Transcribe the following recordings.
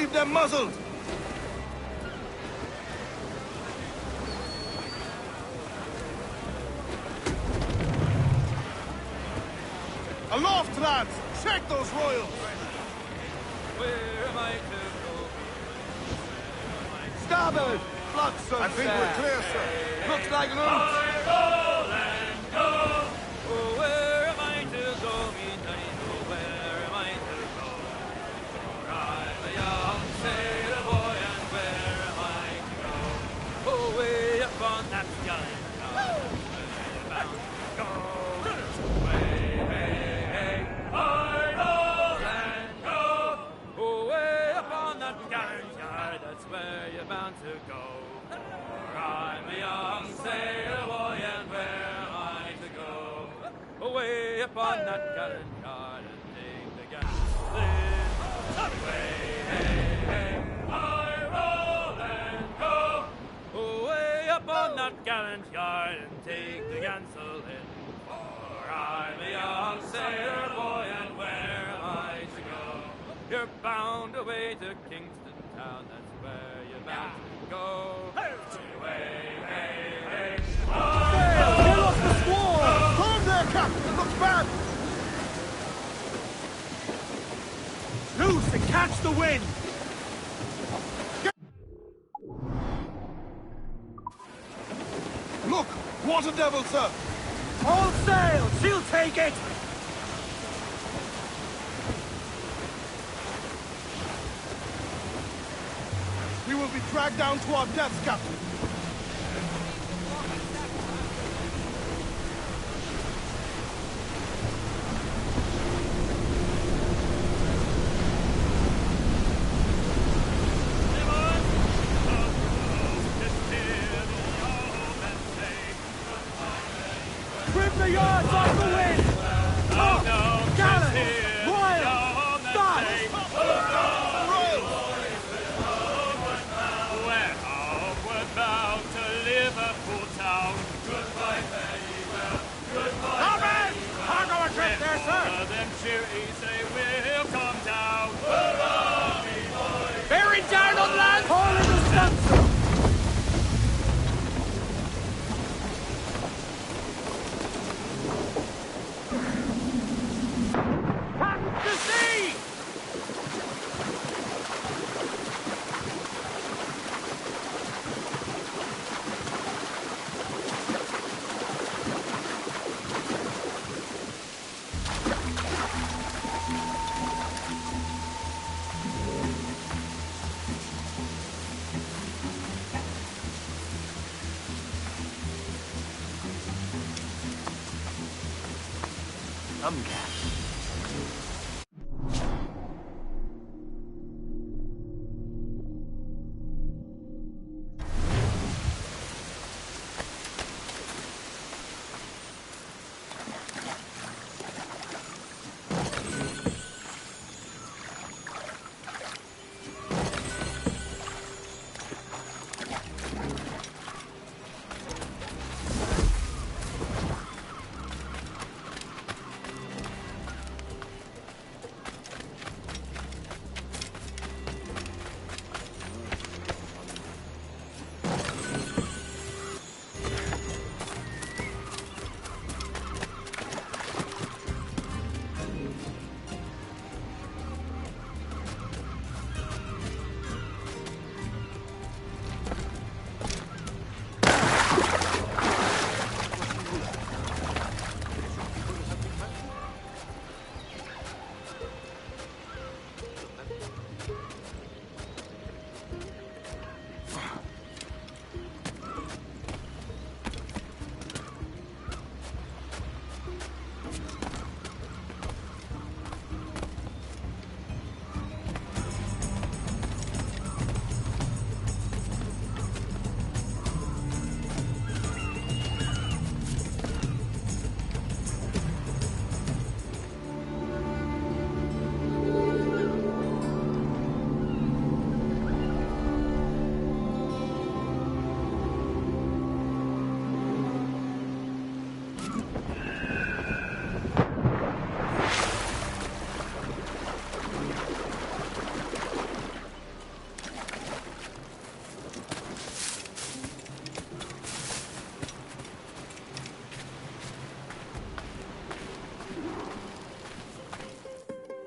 Keep them muzzled! Aloft, lads! Check those royals! Where am I to go? Starboard! Flotsam, I think we're clear, sir. Looks like an ounce. Roll and go! Oh, where am I to go? Me nutty, oh, where am I to go? For I'm a young sailor boy, and where am I to go? Oh, way up on that gallant yard, that's where you're bound to go. Way, hey, hey, I roll and go. Oh, way up on that gallant yard, that's where you're bound to go. For I'm a young sailor boy, and where am I to go? Away upon that gallant yard and take the gasolin. Away, hey, hey, I roll and go. Away upon that gallant yard and take the gasolin. For I'm a young sailor boy, and where am I to go? You're bound away to Kingston town, that's where you're bound to go. Away, hey, hey, Get off the squall! Hold there, Captain! Looks bad! Loose and catch the wind! Look! What a devil, sir! All sail! She'll take it! We will be dragged down to our deaths, Captain. Trim the yards off the wind! Up! Gallant! Royal! Start! we're homeward bound to Liverpool town. Goodbye, farewell. Goodbye. Comrades! Cargo adrift there, sir! Them cheeries, they will come down. Bearing down on land! Haul in the stunsail! To sea! Come, Cat.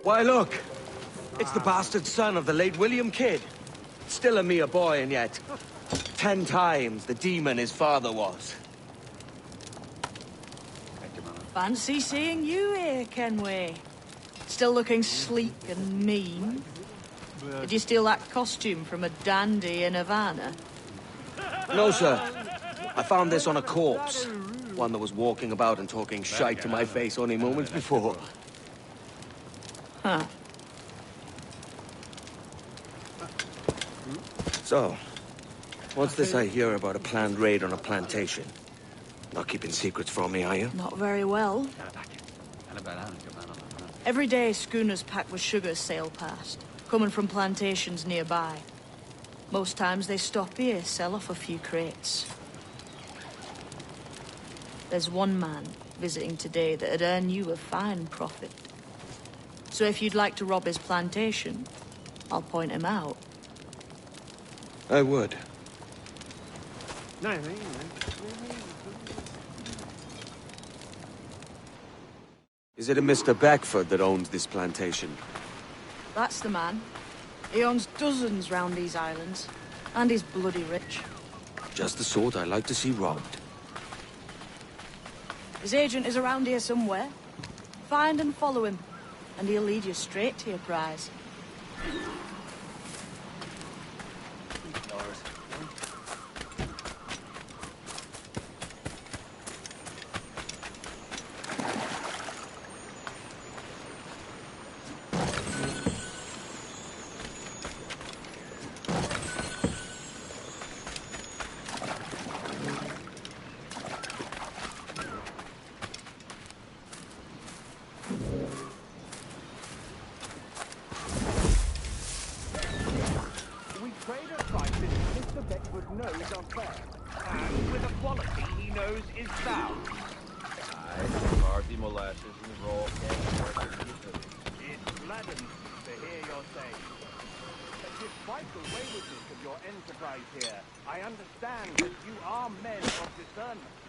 Why, look. It's the bastard son of the late William Kidd. Still a mere boy, and yet 10 times the demon his father was. Fancy seeing you here, Kenway. Still looking sleek and mean. Did you steal that costume from a dandy in Havana? No, sir. I found this on a corpse. One that was walking about and talking shite to my face only moments before. Huh. So, what's this I hear about a planned raid on a plantation? Not keeping secrets from me, are you? Not very well. Every day, schooners packed with sugar sail past, coming from plantations nearby. Most times they stop here, sell off a few crates. There's one man visiting today that'd earn you a fine profit. So if you'd like to rob his plantation, I'll point him out. I would. Is it a Mr. Beckford that owns this plantation? That's the man. He owns dozens round these islands, and he's bloody rich. Just the sort I like to see robbed. His agent is around here somewhere. Find and follow him, and he'll lead you straight to your prize. We trade at prices Mr. Beckford knows are fair, and with a quality he knows is sound. Party molasses and raw It gladdens to hear your say. But despite the waywardness of your enterprise here, I understand that you are men of discernment.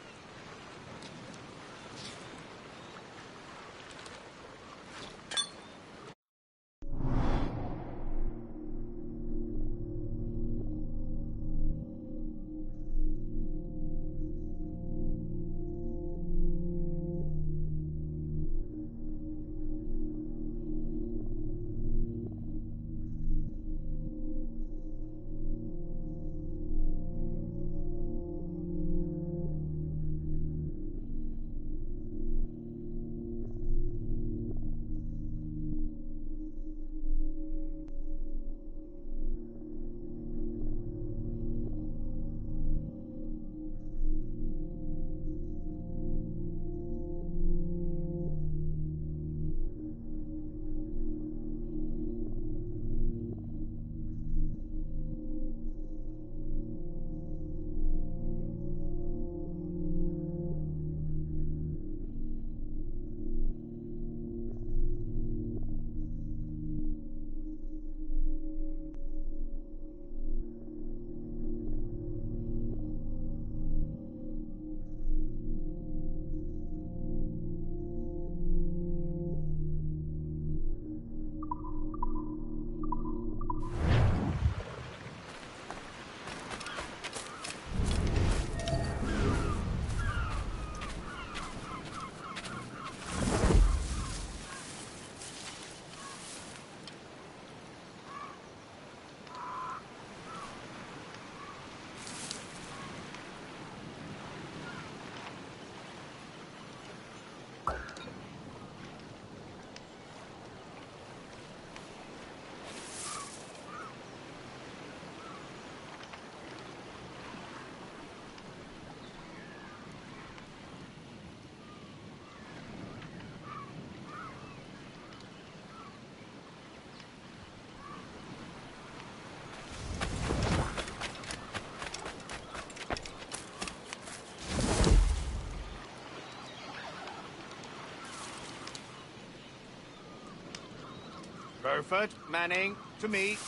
Burford, Manning, to me.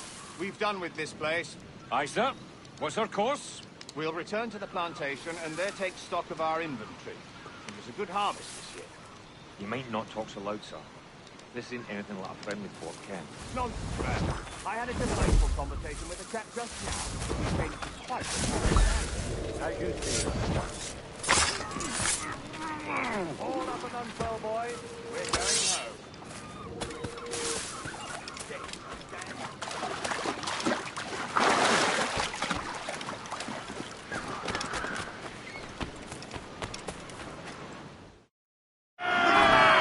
We've done with this place. Aye, sir. What's our course? We'll return to the plantation and there take stock of our inventory. It was a good harvest this year. You might not talk so loud, sir. This ain't anything like a friendly fort, Ken. Nonsense, man. I had a delightful conversation with a chap just now. He seemed quite how you feel? All up and unfurl, boys. We're going home.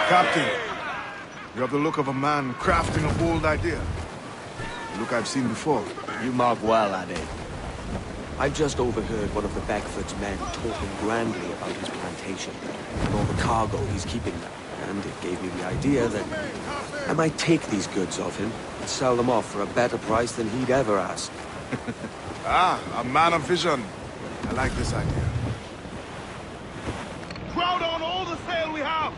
Captain, you have the look of a man crafting a bold idea. A look I've seen before. You mark well, Addy. I've just overheard one of the Beckford's men talking grandly about his plantation and all the cargo he's keeping there. And it gave me the idea that I might take these goods off him and sell them off for a better price than he'd ever ask. A man of vision. I like this idea. Crowd on all the sail we have!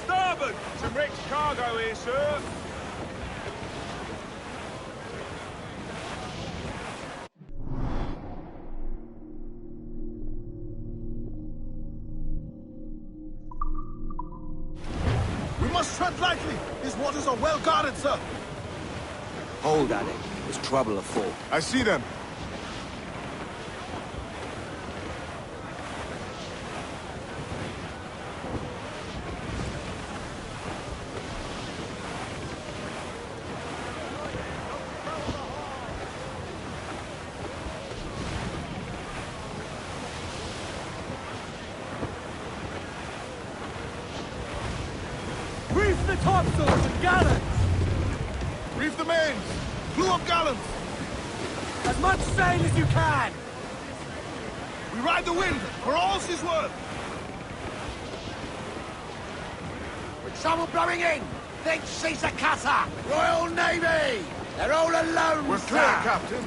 Starboard! Some rich cargo here, sir. We must tread lightly. These waters are well guarded, sir. Hold, Addy. There's trouble afoot. I see them. Reef the topsails and gallants! Reef the mains. Clew up gallants. As much sail as you can! We ride the wind for all she's worth. With trouble blowing in, think she's a cutter! Royal Navy! They're all alone, We're sir. clear, Captain.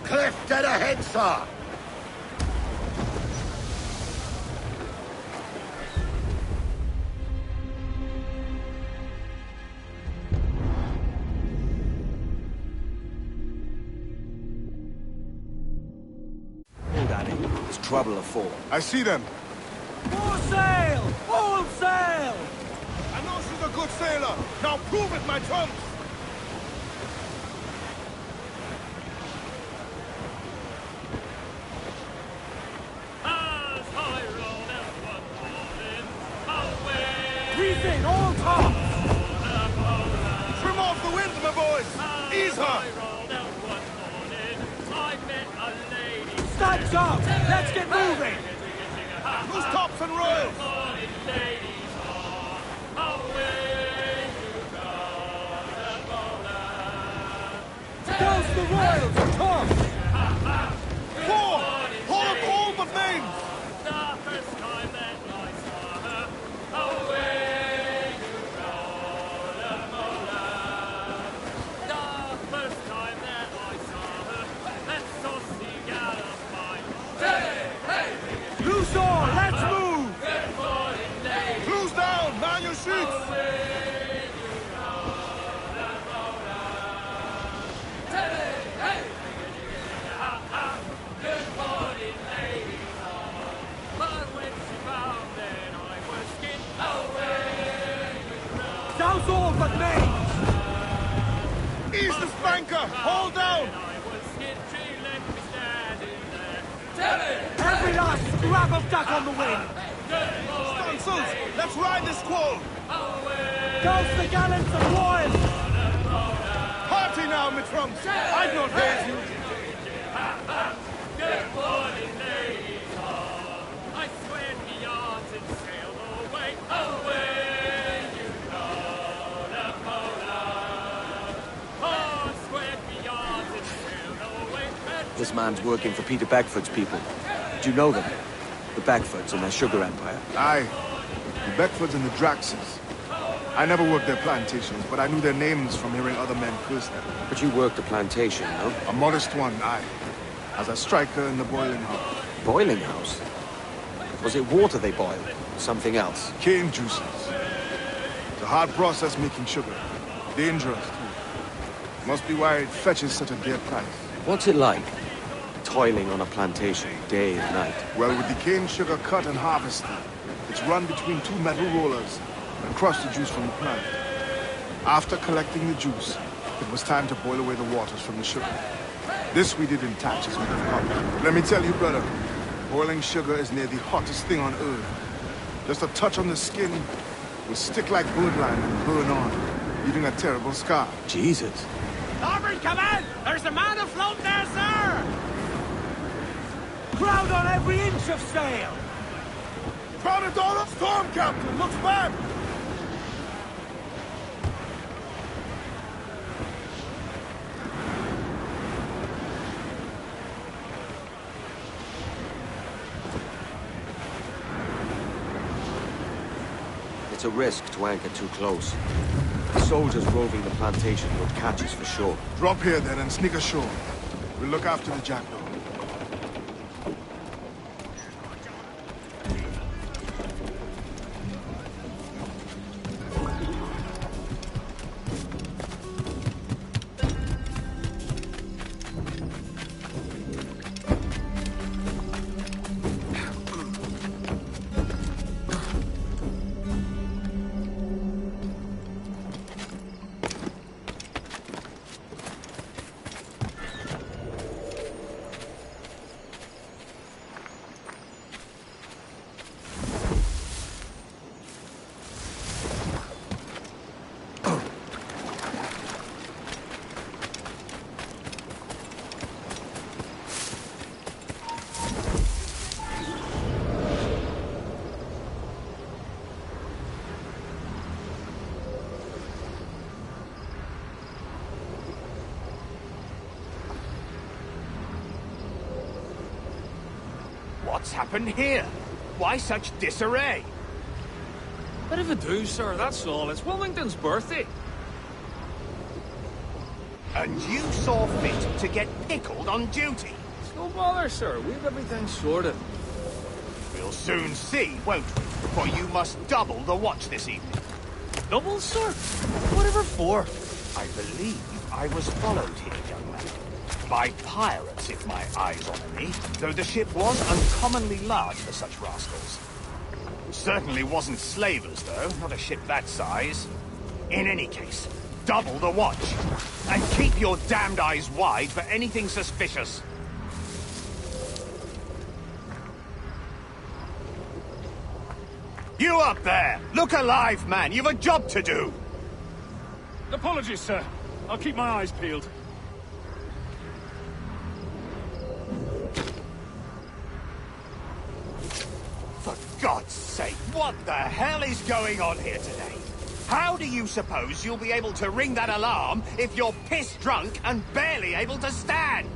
Cliff dead ahead, sir! Hold, Addy. There's trouble afoot. I see them. More sail! All sail! I know she's a good sailor. Now prove it, my trunks. As I roll out one morning, away. Reef in, all tops! Trim off the wind, my boys. Ease her. I rolled out one morning, I met a lady. Stacks up! Let's get moving! Loose tops and royals. Morning, ladies, away you go, the bowler. Douse the royals and tops! Four. Hold up all but names. The first time that I saw her, away you go, the bowler. The first time that I saw her, that saucy gal of mine. Loose on! Let's move! Good morning, lady. Cruise down. Man your sheets. Good morning, lady. But when she found that I was skinned away, Douse all but names! Ease the spanker. Hold down. I was skinned, she left me standing there. Every last scrap of duck on the wind! Stunsails. Let's ride this squall. Douse the gallants and royals! Party now, my trunks. I've not heard you. Good morning, ladies. I swear the yards and sail away, away you go, the polar. Oh, square the yards and sail away. This man's working for Peter Beckford's people. Do you know them? The Beckfords and their sugar empire. Aye. The Beckfords and the Draxes. I never worked their plantations, but I knew their names from hearing other men curse them. But you worked the plantation, no? A modest one, aye. as a striker in the boiling house. Boiling house? Was it water they boiled? Something else? Cane juices. It's a hard process making sugar. Dangerous, too. Must be why it fetches such a dear price. What's it like? Toiling on a plantation, day and night. Well, with the cane sugar cut and harvested, it's run between two metal rollers and crush the juice from the plant. After collecting the juice, it was time to boil away the waters from the sugar. This we did in tatches made of cotton. Let me tell you, brother, boiling sugar is near the hottest thing on earth. Just a touch on the skin will stick like birdlime and burn on, leaving a terrible scar. Jesus. Aubrey, come in! There's a man afloat there, sir! Crowd on every inch of sail! Found a dollar storm, Captain! Looks bad! It's a risk to anchor too close. The soldiers roving the plantation would catch us for sure. Drop here then and sneak ashore. We'll look after the jackdaw. What's happened here? Why such disarray? Bit of a do, sir, that's all. It's Wilmington's birthday. And you saw fit to get pickled on duty? It's no bother, sir. We've everything sorted. We'll soon see, won't we? For you must double the watch this evening. Double, sir? Whatever for? I believe I was followed here, young man. By pirates, if my eyes honour me, though the ship was uncommonly large for such rascals. Certainly wasn't slavers, though, not a ship that size. In any case, double the watch, and keep your damned eyes wide for anything suspicious. You up there! Look alive, man! You've a job to do! Apologies, sir. I'll keep my eyes peeled. For God's sake, what the hell is going on here today? How do you suppose you'll be able to ring that alarm if you're piss drunk and barely able to stand?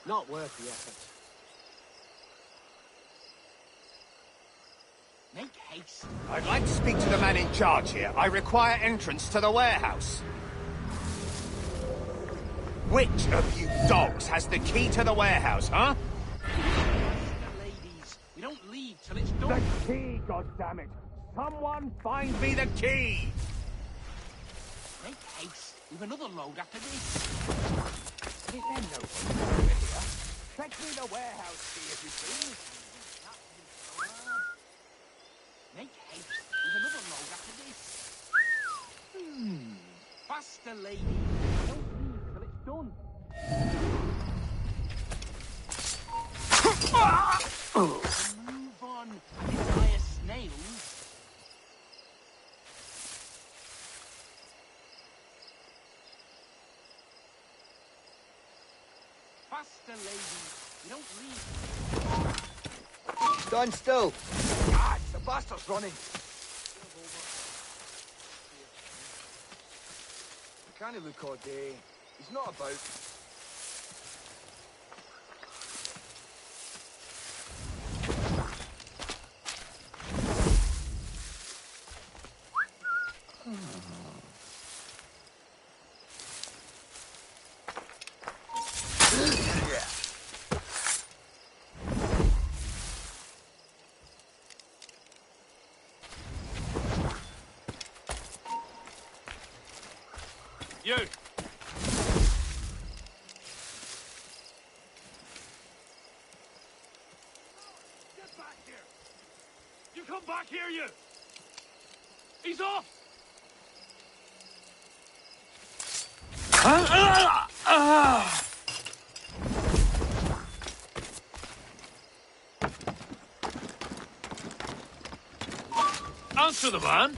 Not worth the effort. Make haste. I'd like to speak to the man in charge here. I require entrance to the warehouse. Which of you dogs has the key to the warehouse, huh? Ladies, we don't leave till it's done. The key, goddammit! Someone find me the key! Make haste. We've another load after this. Is there no one over here? Fetch me the warehouse key, if you please. Make haste. We've another load after this. Faster, lady. Don't leave till it's done. Move on. Fire snails. Faster, lady. You don't leave. Stand still. Ah, the bastard's running. Can't he look all day? He's not about. You! Get back here! You come back here, you! He's off! Answer the man!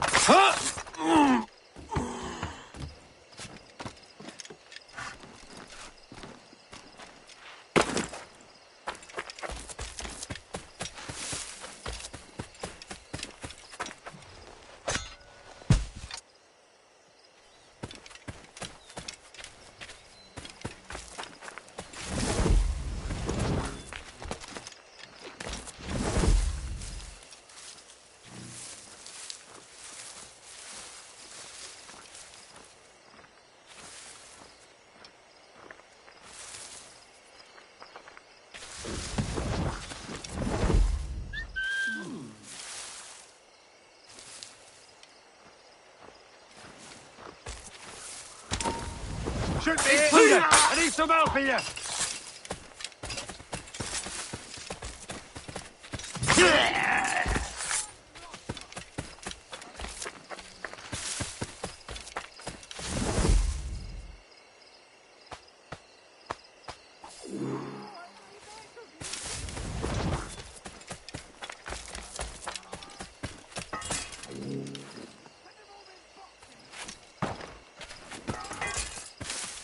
Shoot me! I need some help here!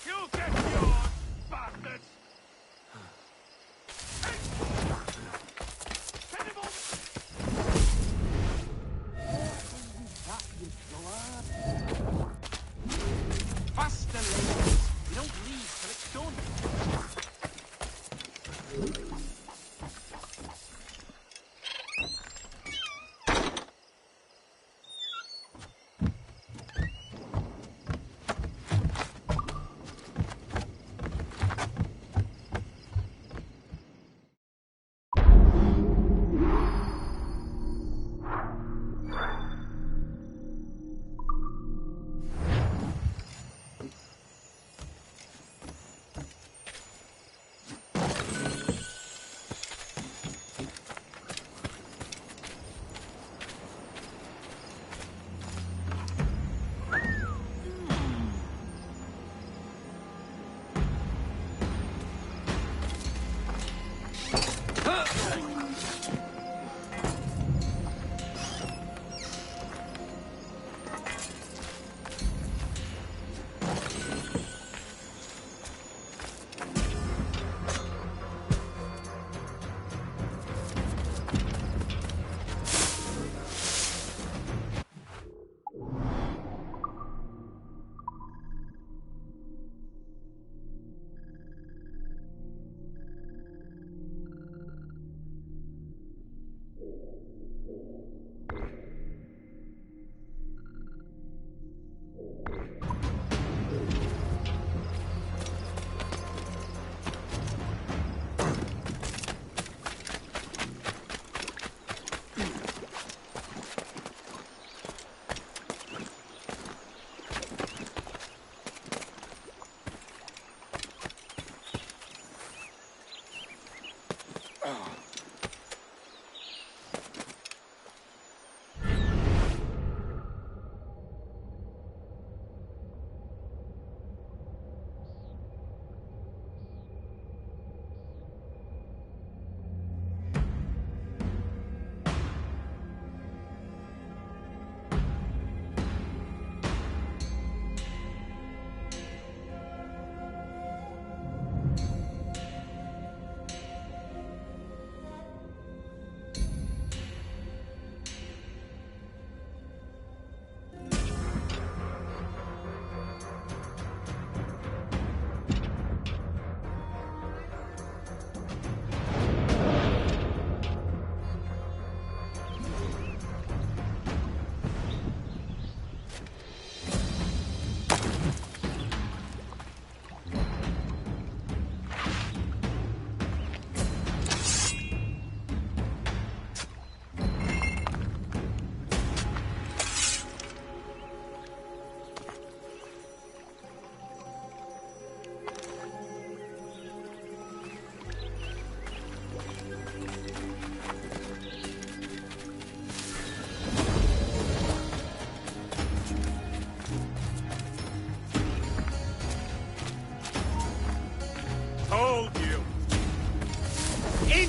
You get yours, bastards!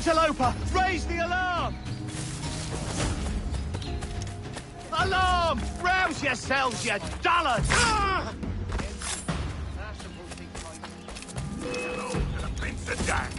Interloper! Raise the alarm! Alarm! Rouse yourselves, you dullards! Ah! Hello to the Prince of Dan.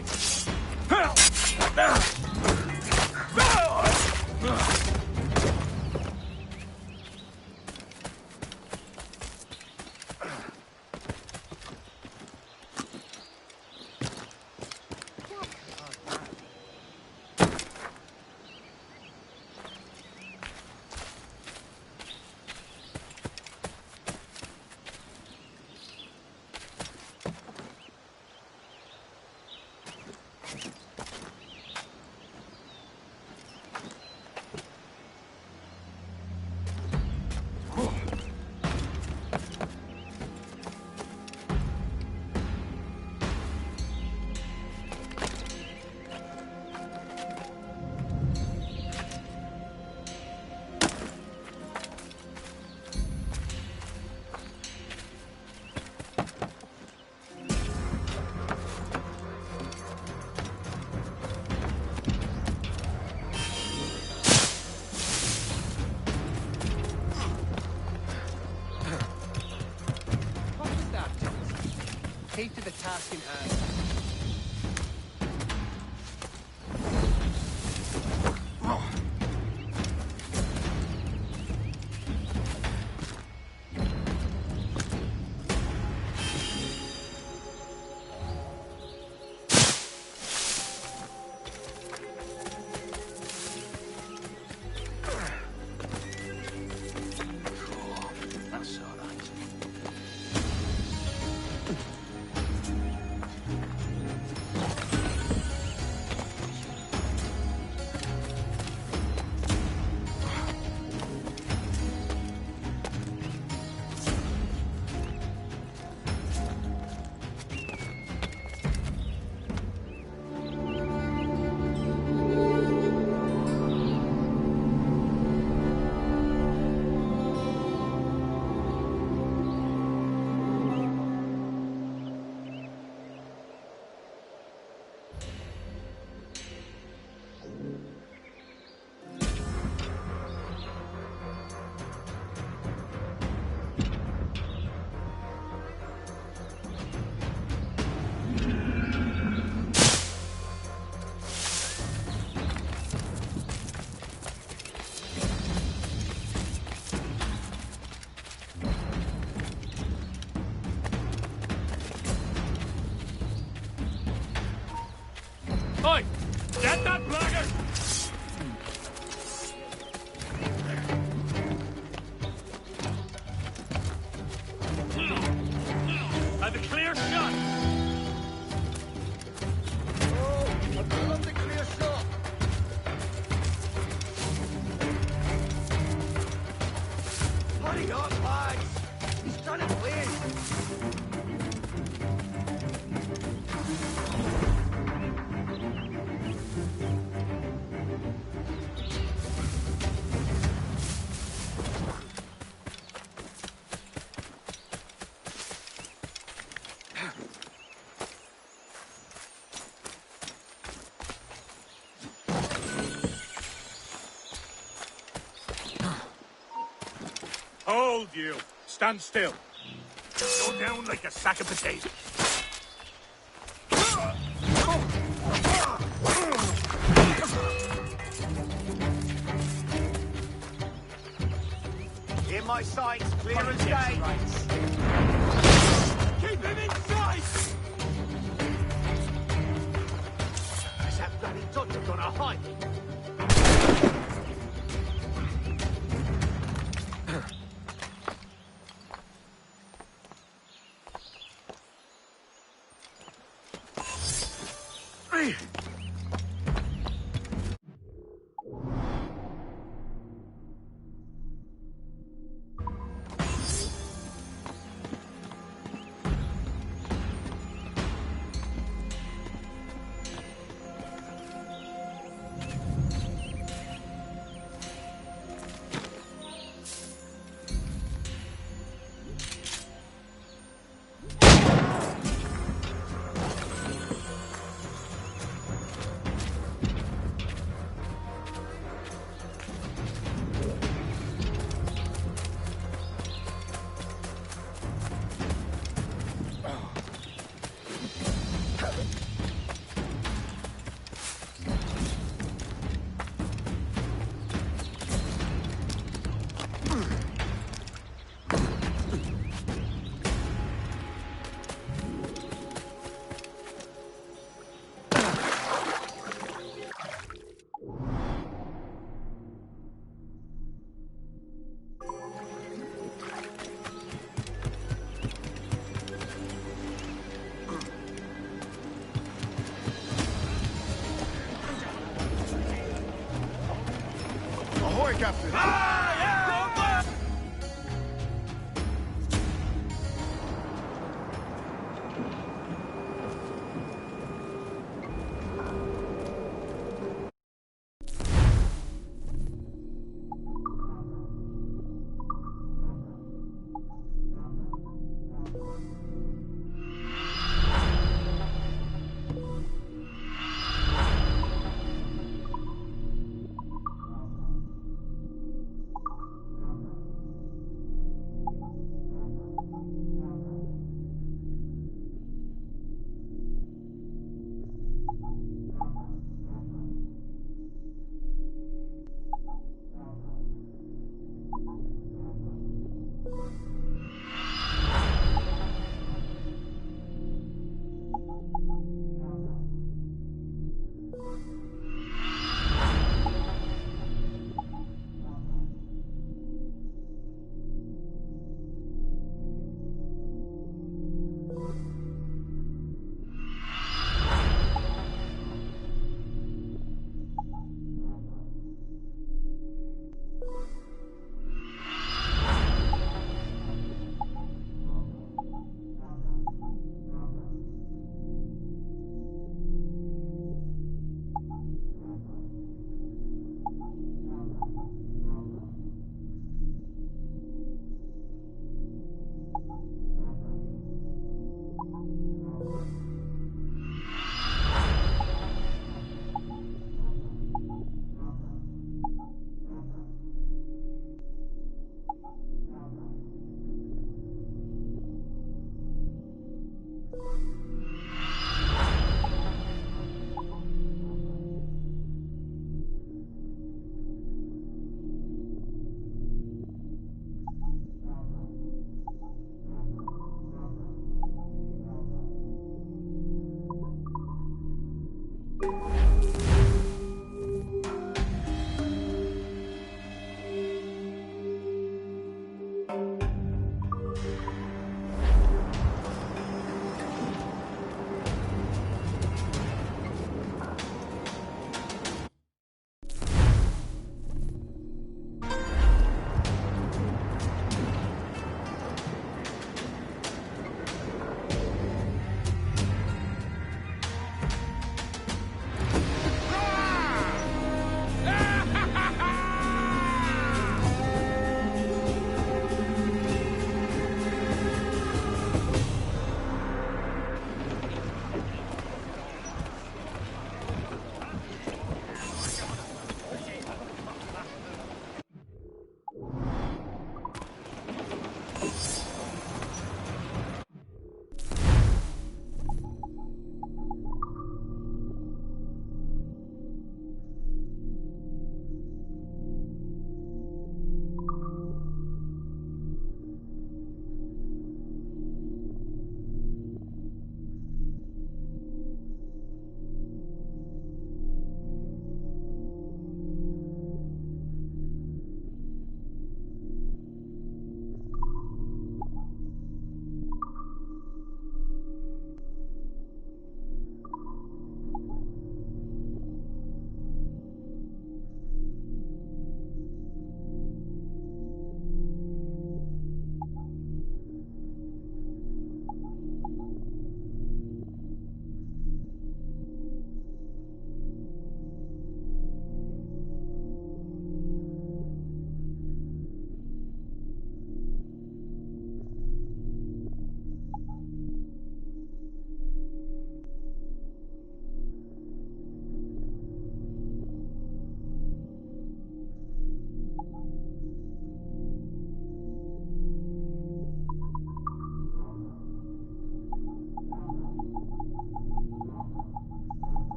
Keep to the task in hand. That's all right. Oi! Get that blackguard! And a clear shot! Oh, I love the clear shot. Hurry up, lads! He's trying to win. Hold you! Stand still! Go down like a sack of potatoes. In my sights, clear as day. Keep him in sight! Is that bloody dodger gonna hide me? way, Captain.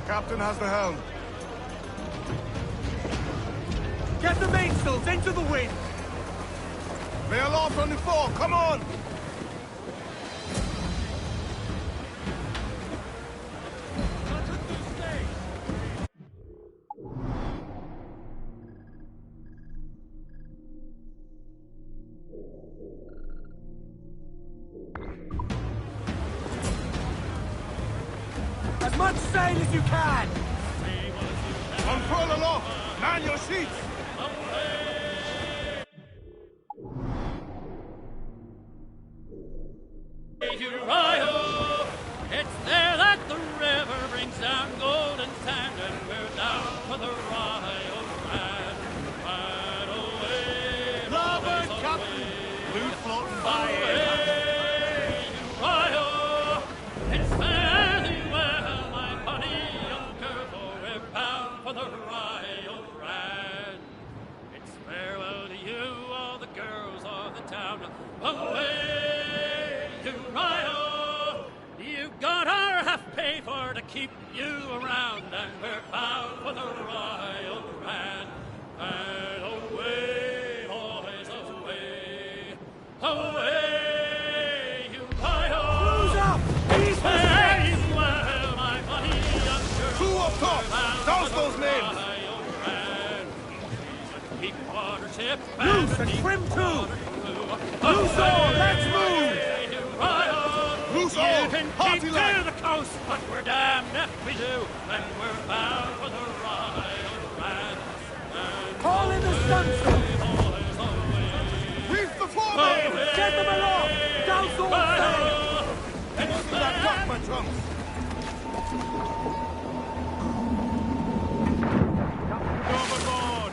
Captain has the helm. Get the mainsails into the wind! Lay aloft on the fore, come on! much sail as you can! Unfurl aloft! Man your sheets! It's there that the river brings down golden sand, and we're down for the Rio Grande. Right away, Larboard, Captain! Blue floating by Rio. It's fare thee well, my bonny young girl, for we're bound for the Rio Grande. It's farewell to you, all the girls of the town. Away to Rio. You got our half pay for to keep you around, and we're bound for the Rio Grande. And away, boys, away, away, you Rio. Who's up? He's Very well, my bonny young girl. Crew up top! Douse those men! Keep water ship. Loose and trim too! Loose all, let's move! Loose You all! can Party keep line! to the coast, but we're damned if we do, and we're bound for the Rio Grande. Call in the sunset! Reef the foreman! Get them aloft! Douse all sail! Listen to that clock, my drums! Overboard!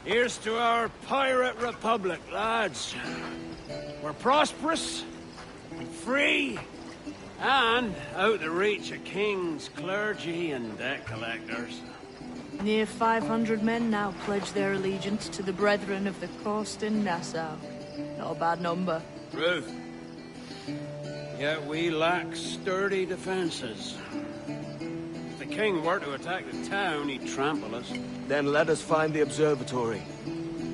Here's to our pirate republic, lads. We're prosperous, and free, and out of reach of kings, clergy, and debt collectors. Near 500 men now pledge their allegiance to the Brethren of the Coast in Nassau. Not a bad number. Truth. Yet we lack sturdy defenses. If the king were to attack the town, he'd trample us. Then let us find the observatory.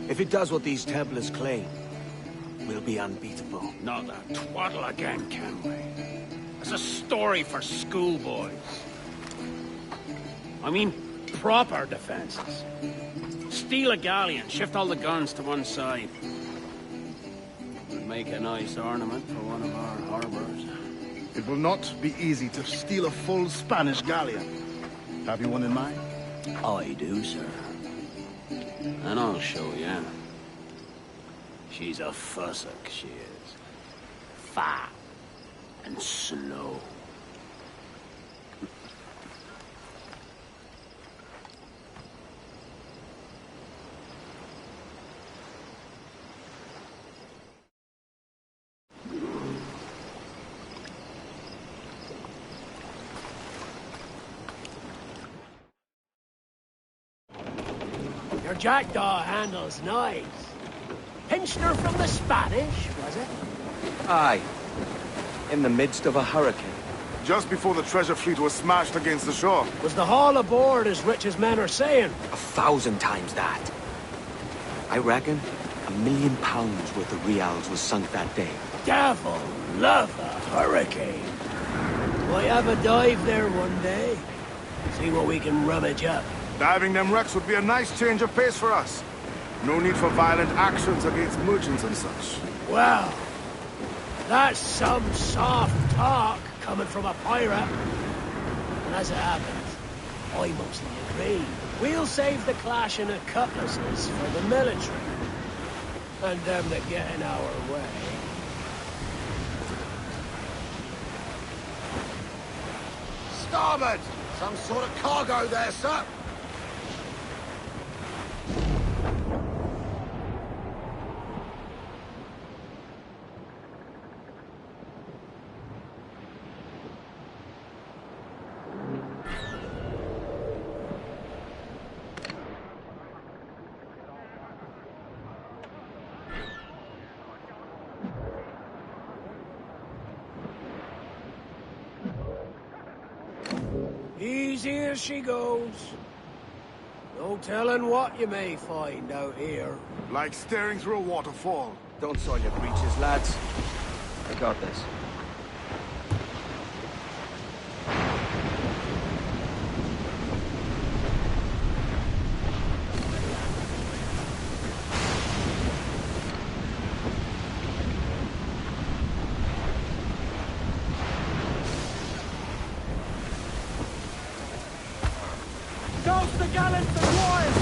If it does what these Templars claim, we'll be unbeatable. Not that twaddle again, can we? It's a story for schoolboys. I mean, proper defenses. Steal a galleon, shift all the guns to one side. Would make a nice ornament for one of our harbors. It will not be easy to steal a full Spanish galleon. Have you one in mind? I do, sir. And I'll show you. She's a fussock, she is. Fat and slow. Your jackdaw handle's nice. Pinched her from the Spanish, was it? Aye. In the midst of a hurricane. Just before the treasure fleet was smashed against the shore. Was the haul aboard as rich as men are saying? 1,000 times that. I reckon £1 million worth of reals was sunk that day. Devil love a hurricane. We'll have a dive there one day. See what we can rummage up. Diving them wrecks would be a nice change of pace for us. No need for violent actions against merchants and such. Well, that's some soft talk. coming from a pirate. And as it happens, I mostly agree. We'll save the clashing of cutlasses for the military. And them that get in our way. Starboard! Some sort of cargo there, sir. Here she goes. No telling what you may find out here. Like staring through a waterfall. Don't soil your breeches, lads. I got this. Toast the gallants and warriors!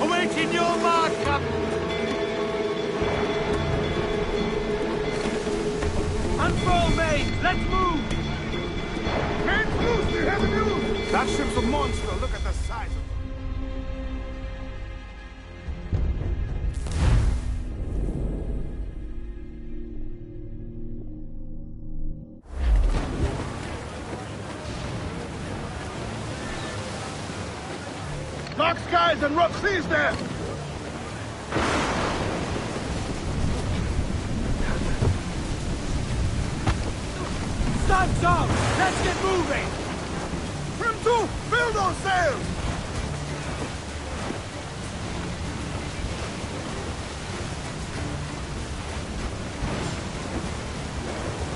Awaiting your mark, Captain! Unfurl main! Let's move! Hands loose! We have news! That ship's a monster. Look at the size of it. Dark skies and rough seas there! Sun's up! Let's get moving! Trim to! Fill those sails!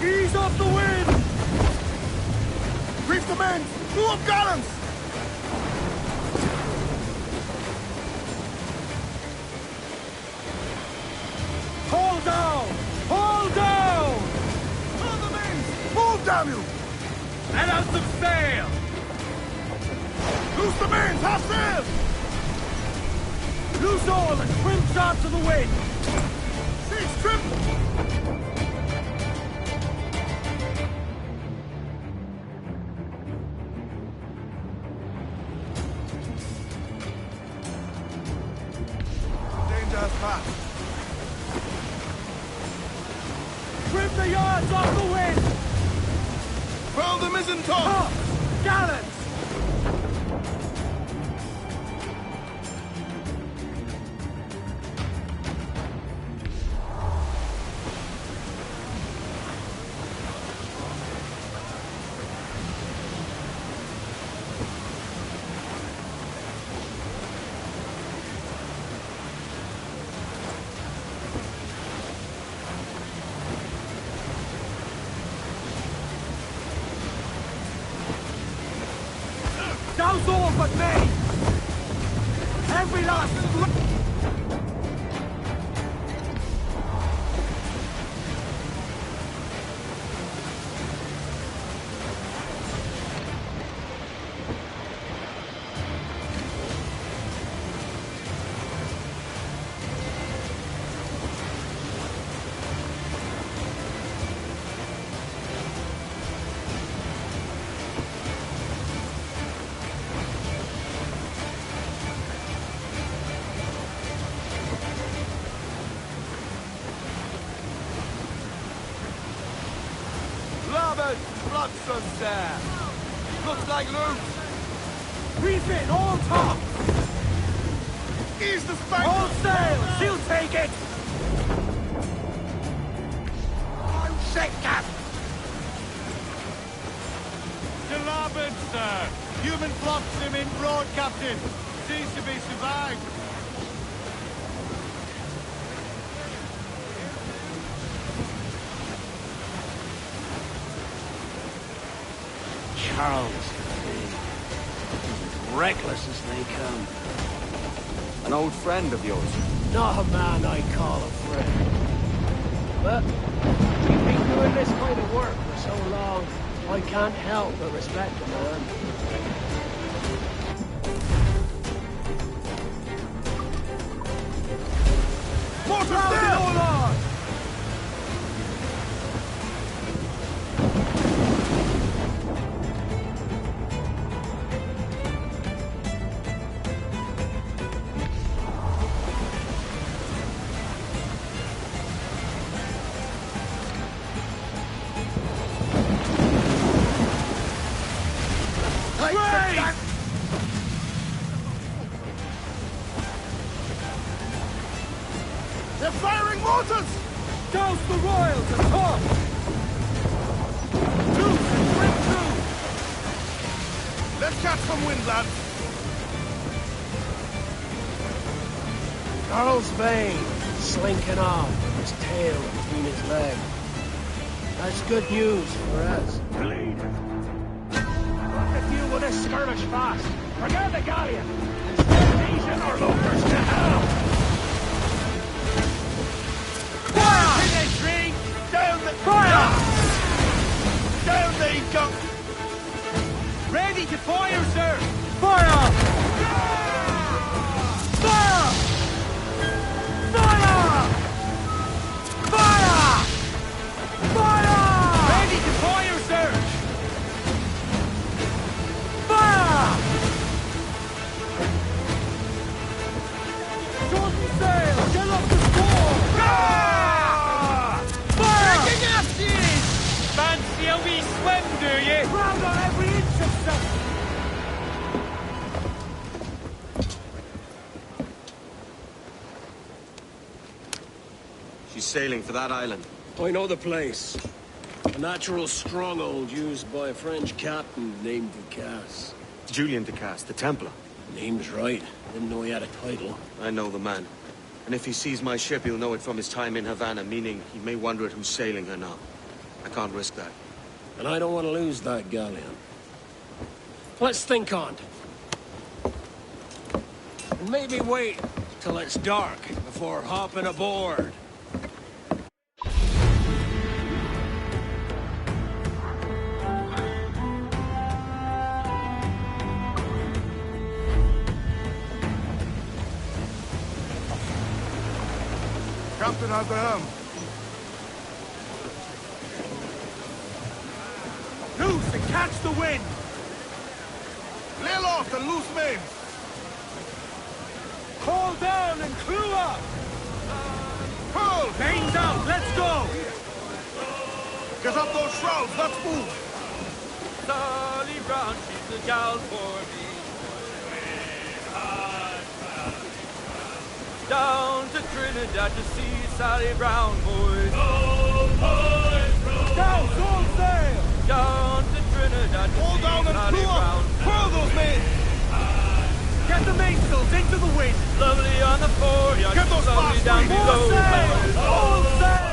Ease off the wind! Reef the men! Move up gallants! Hold down! Hold down! Fill the men! Move, damn you! Let out some sail! Loose the men! Half sail! Loose all and trim sharp to the wind! Six trim! Danger has passed. Trim the yards off the wind! Furl the mizzen top! Up! Gallants! Douse all but me! Every last... Bloodstone's there. Looks like loot. Reef it, all top! Ease the spanker! All sail! She'll take it! Oh, shit, Cap! To larboard, sir. Human flotsam in broad, Captain. Seems to be survived. Charles, as reckless as they come. An old friend of yours? Not a man I call a friend. But we've been doing this kind of work for so long, I can't help but respect the man. Mortar's there! They're firing mortars! Douse the royals at top! Juice and swim through! Let's catch some wind, lads. Carl's Vane, slinking off with his tail between his legs. That's good news for us. To deal with this skirmish fast. Forget the galleon. Instead, these interlopers to hell! Fire! Infantry! Down the... Fire! Down they go! Ready to fire, sir! Fire! Fire! Fire! Fire! Fire! Ready to fire, sir! Fire! Shorten sail! Get up the score! Fire! Fancy a wee swim, do you? Round on every inch of something! She's sailing for that island. I know the place. A natural stronghold used by a French captain named Ducasse. Julian Ducasse, the Templar. Name's right. Didn't know he had a title. I know the man. And if he sees my ship, he'll know it from his time in Havana, meaning he may wonder at who's sailing her now. I can't risk that. And I don't want to lose that galleon. Let's think on it. And maybe wait till it's dark before hopping aboard. Captain at the helm. Loose and catch the wind! Lay aloft and loose main. Call down and crew up! Hurl! Mains out, let's go! Get up those shrouds, let's move! Sally Brown, she's the gal for me. Down to Trinidad to see Sally Brown, boys. Down, all sail! Down to Trinidad to Hold see down and Sally crew Brown. up! Furl those men! Get the mainsails into the wind! Lovely on the foreyard, Get those lovely fast down readings. below. All sail! All sail!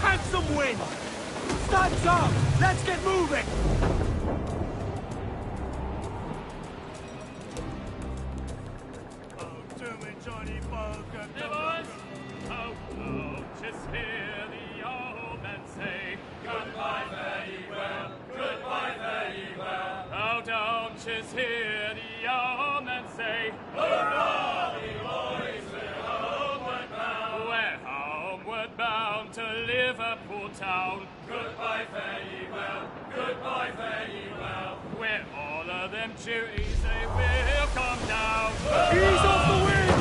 Handsome wind! Stand up! Let's get moving! Just hear the old man say, goodbye, fare ye well, goodbye, fare ye well. Oh, don't just hear the old man say, hurrah, the boys, we're homeward bound. We're homeward bound to Liverpool town. Goodbye, fare ye well, goodbye, fare ye well. Where all of them duties they will come down. Ease off the wind!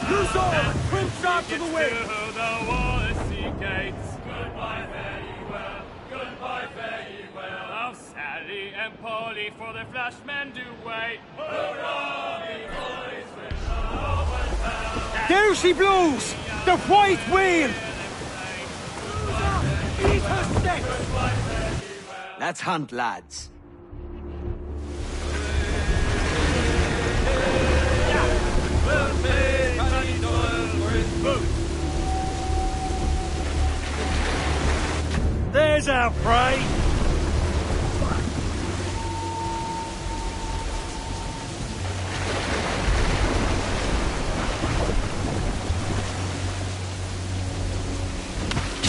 Loose oar! Crimps out to the wind! To the Wallasey gates. Goodbye, fare ye well. Goodbye, fare ye well. Oh, Sally and Polly for the flashmen do wait. Hurrah, me boys, we're homeward bound. There she blows! The white whale! Eat her stick! Let's hunt, lads. There's our prey!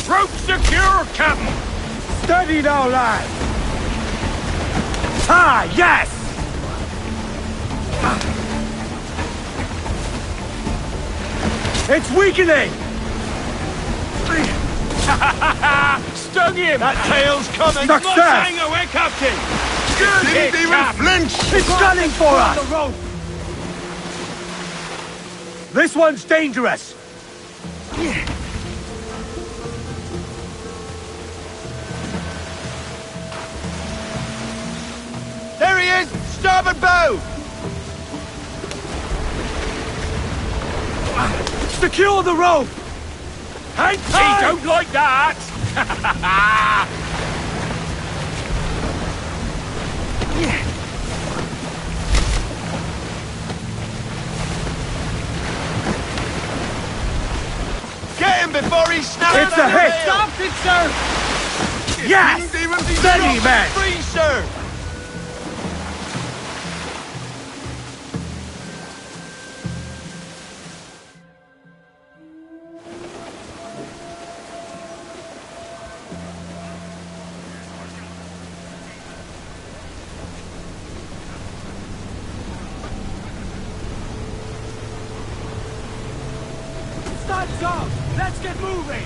Rope secure, Captain! Steady now, lad! Ah, yes! It's weakening! Stung him! That tail's coming! Success! Hang away, Captain! Good hit, Didn't even Cap! flinch! It's gunning for us! The rope. This one's dangerous! There he is! Starboard bow! Secure the rope! Hang He tight! don't like that! Get him before he snaps! It's a hit! Stop it, sir! Yes! Didn't even Steady, man! Free, sir! Stand up! Let's get moving!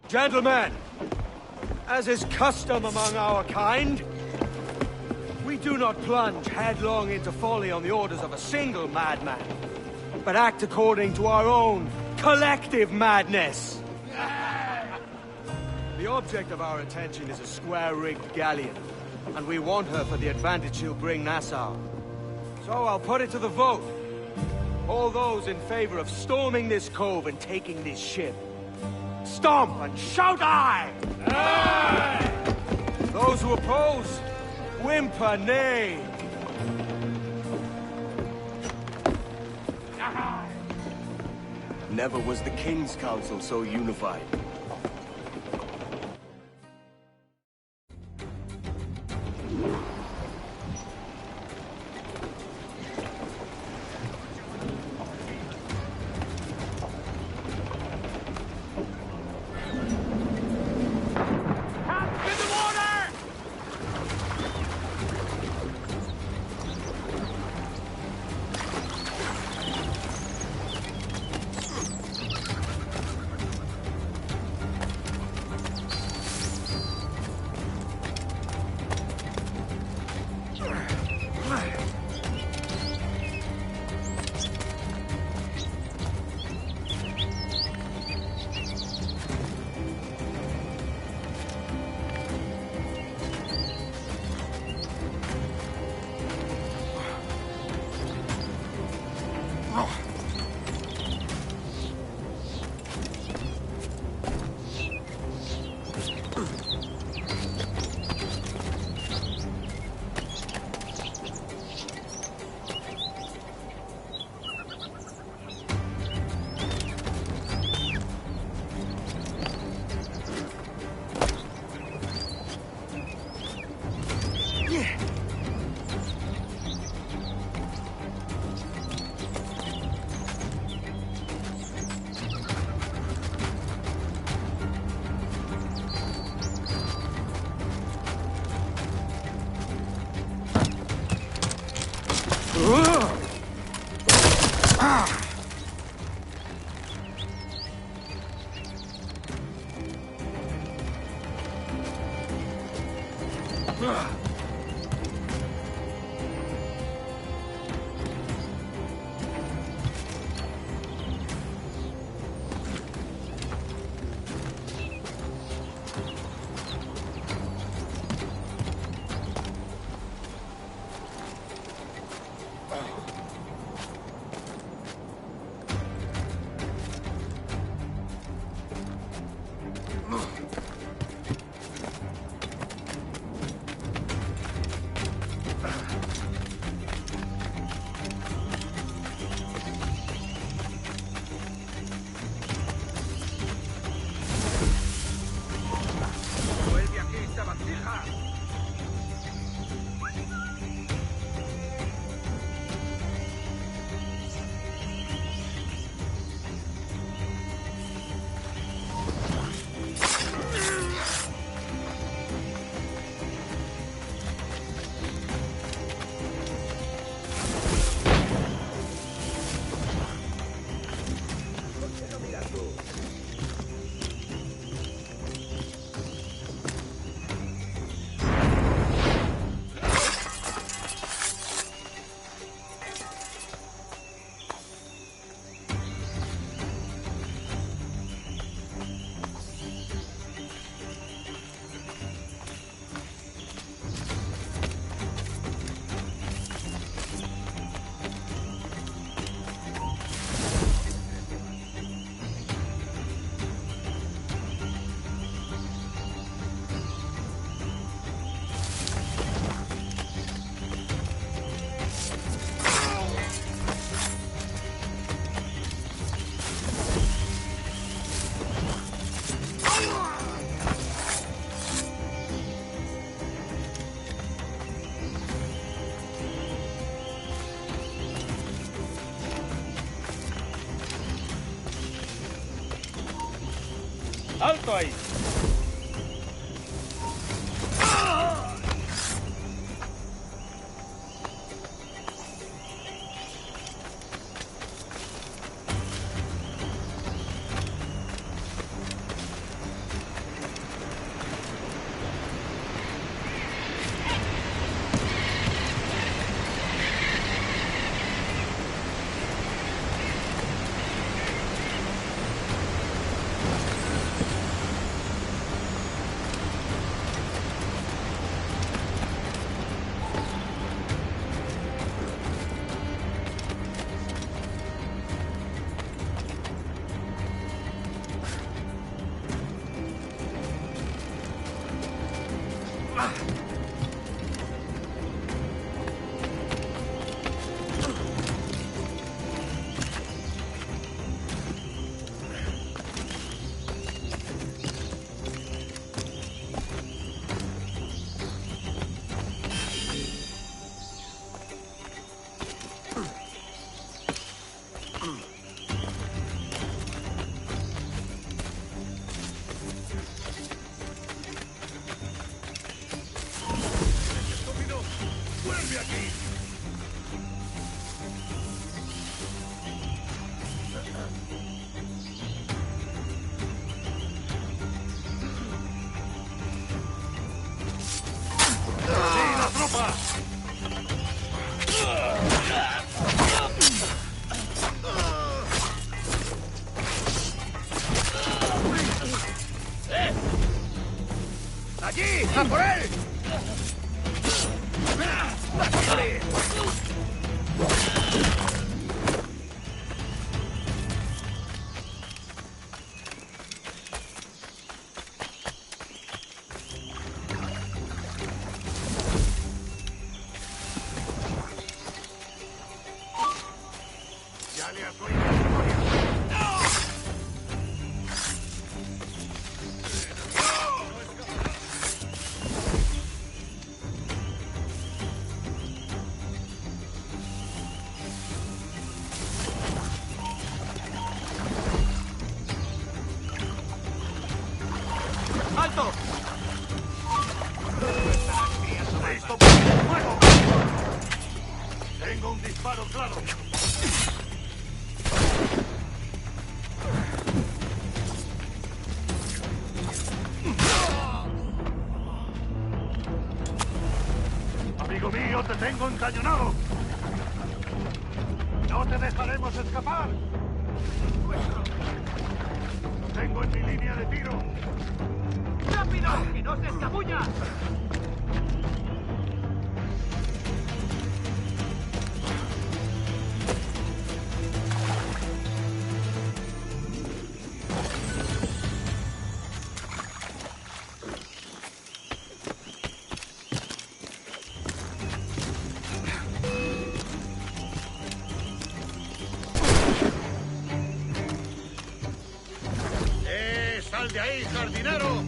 Gentlemen, as is custom among our kind, we do not plunge headlong into folly on the orders of a single madman, but act according to our own collective madness. The object of our attention is a square-rigged galleon, and we want her for the advantage she'll bring Nassau. So I'll put it to the vote. All those in favor of storming this cove and taking this ship, stomp and shout aye! Aye! Those who oppose, whimper nay. Never was the King's Council so unified. ¡Alto ahí! ¡Allí! ¡A por él! Ya le has oído la historia. ¡Alto! ¡Listo para el fuego! Tengo un disparo claro. Amigo mío, te tengo encañonado. No te dejaremos escapar. Lo tengo en mi línea de tiro. ¡Rápido! ¡Que no se escabulla! ¡Sal de ahí, jardinero!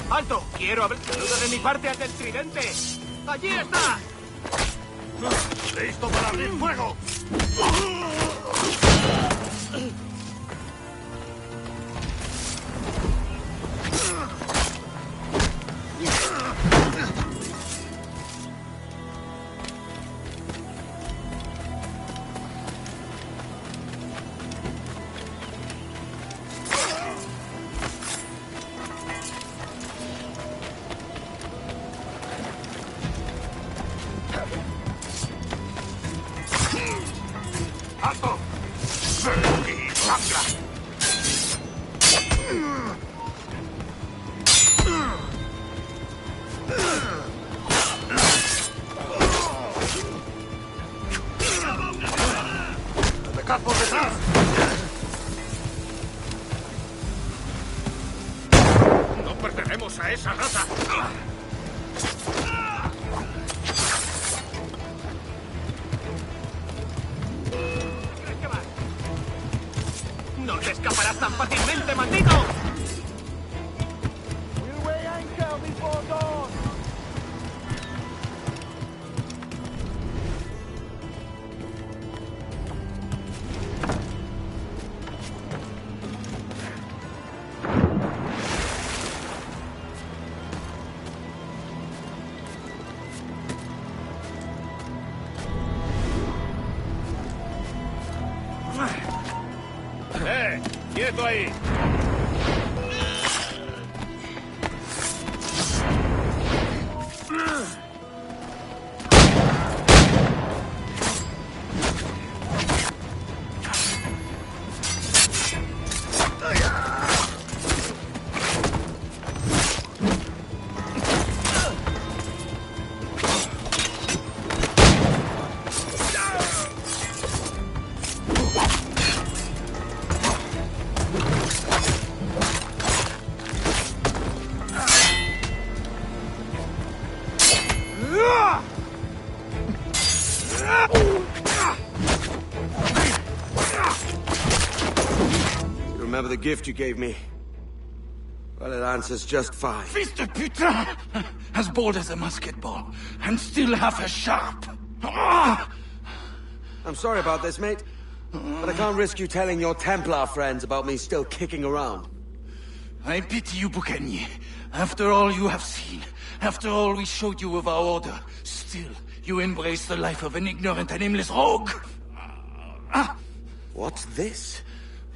¡Alto! ¡Quiero abrir! ¡Saludo de mi parte al del tridente! ¡Allí está! ¡Listo para abrir fuego! está por detrás! ¡No pertenecemos a esa raza! ¡No te escaparás tan fácilmente, maldito! We'll weigh anchor before dawn. ¡Quieto ahí! Remember the gift you gave me? Well, it answers just fine. Fils de putain! As bold as a musket ball, and still half as sharp. Ah! I'm sorry about this, mate. But I can't risk you telling your Templar friends about me still kicking around. I pity you, Boucanier. After all you have seen, after all we showed you of our order, still you embrace the life of an ignorant and aimless rogue. What's this?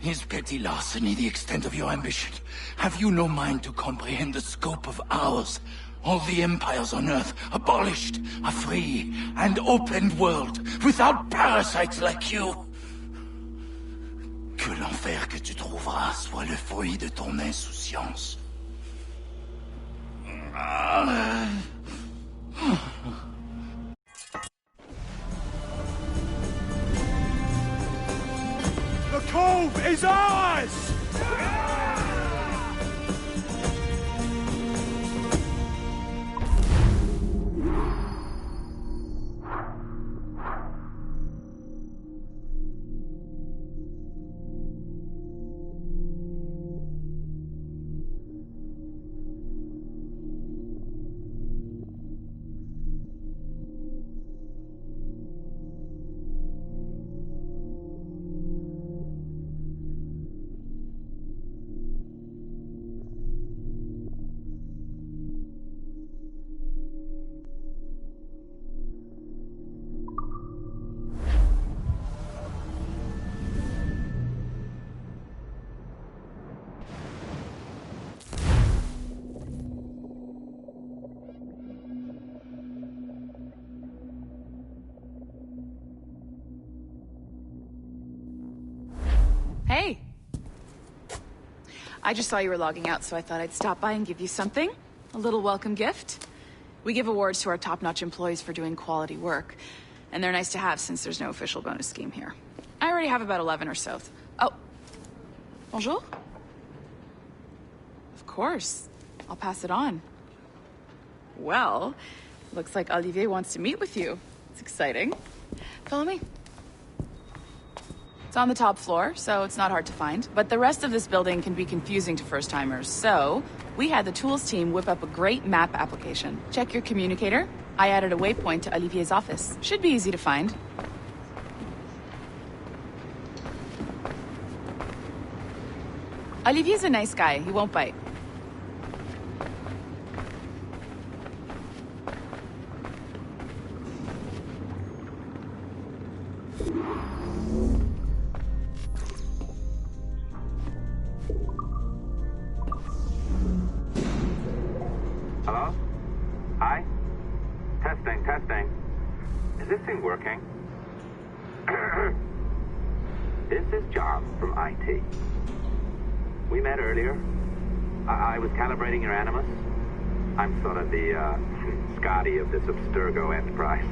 Is petty larceny the extent of your ambition? Have you no mind to comprehend the scope of ours? All the empires on Earth abolished, a free and open world, without parasites like you. Que l'enfer que tu trouveras soit le fruit de ton insouciance. The cove is ours! Hey! I just saw you were logging out, so I thought I'd stop by and give you something. A little welcome gift. We give awards to our top-notch employees for doing quality work, and they're nice to have since there's no official bonus scheme here. I already have about 11 or so. Oh. Bonjour? Of course. I'll pass it on. Well, looks like Olivier wants to meet with you. It's exciting. Follow me. It's on the top floor, so it's not hard to find. But the rest of this building can be confusing to first-timers, so we had the tools team whip up a great map application. Check your communicator. I added a waypoint to Olivier's office. Should be easy to find. Olivier's a nice guy. He won't bite. Hello? Hi? Testing, testing. Is this thing working? This is John from IT. We met earlier. I was calibrating your Animus. I'm sort of the, Scotty of this Abstergo enterprise.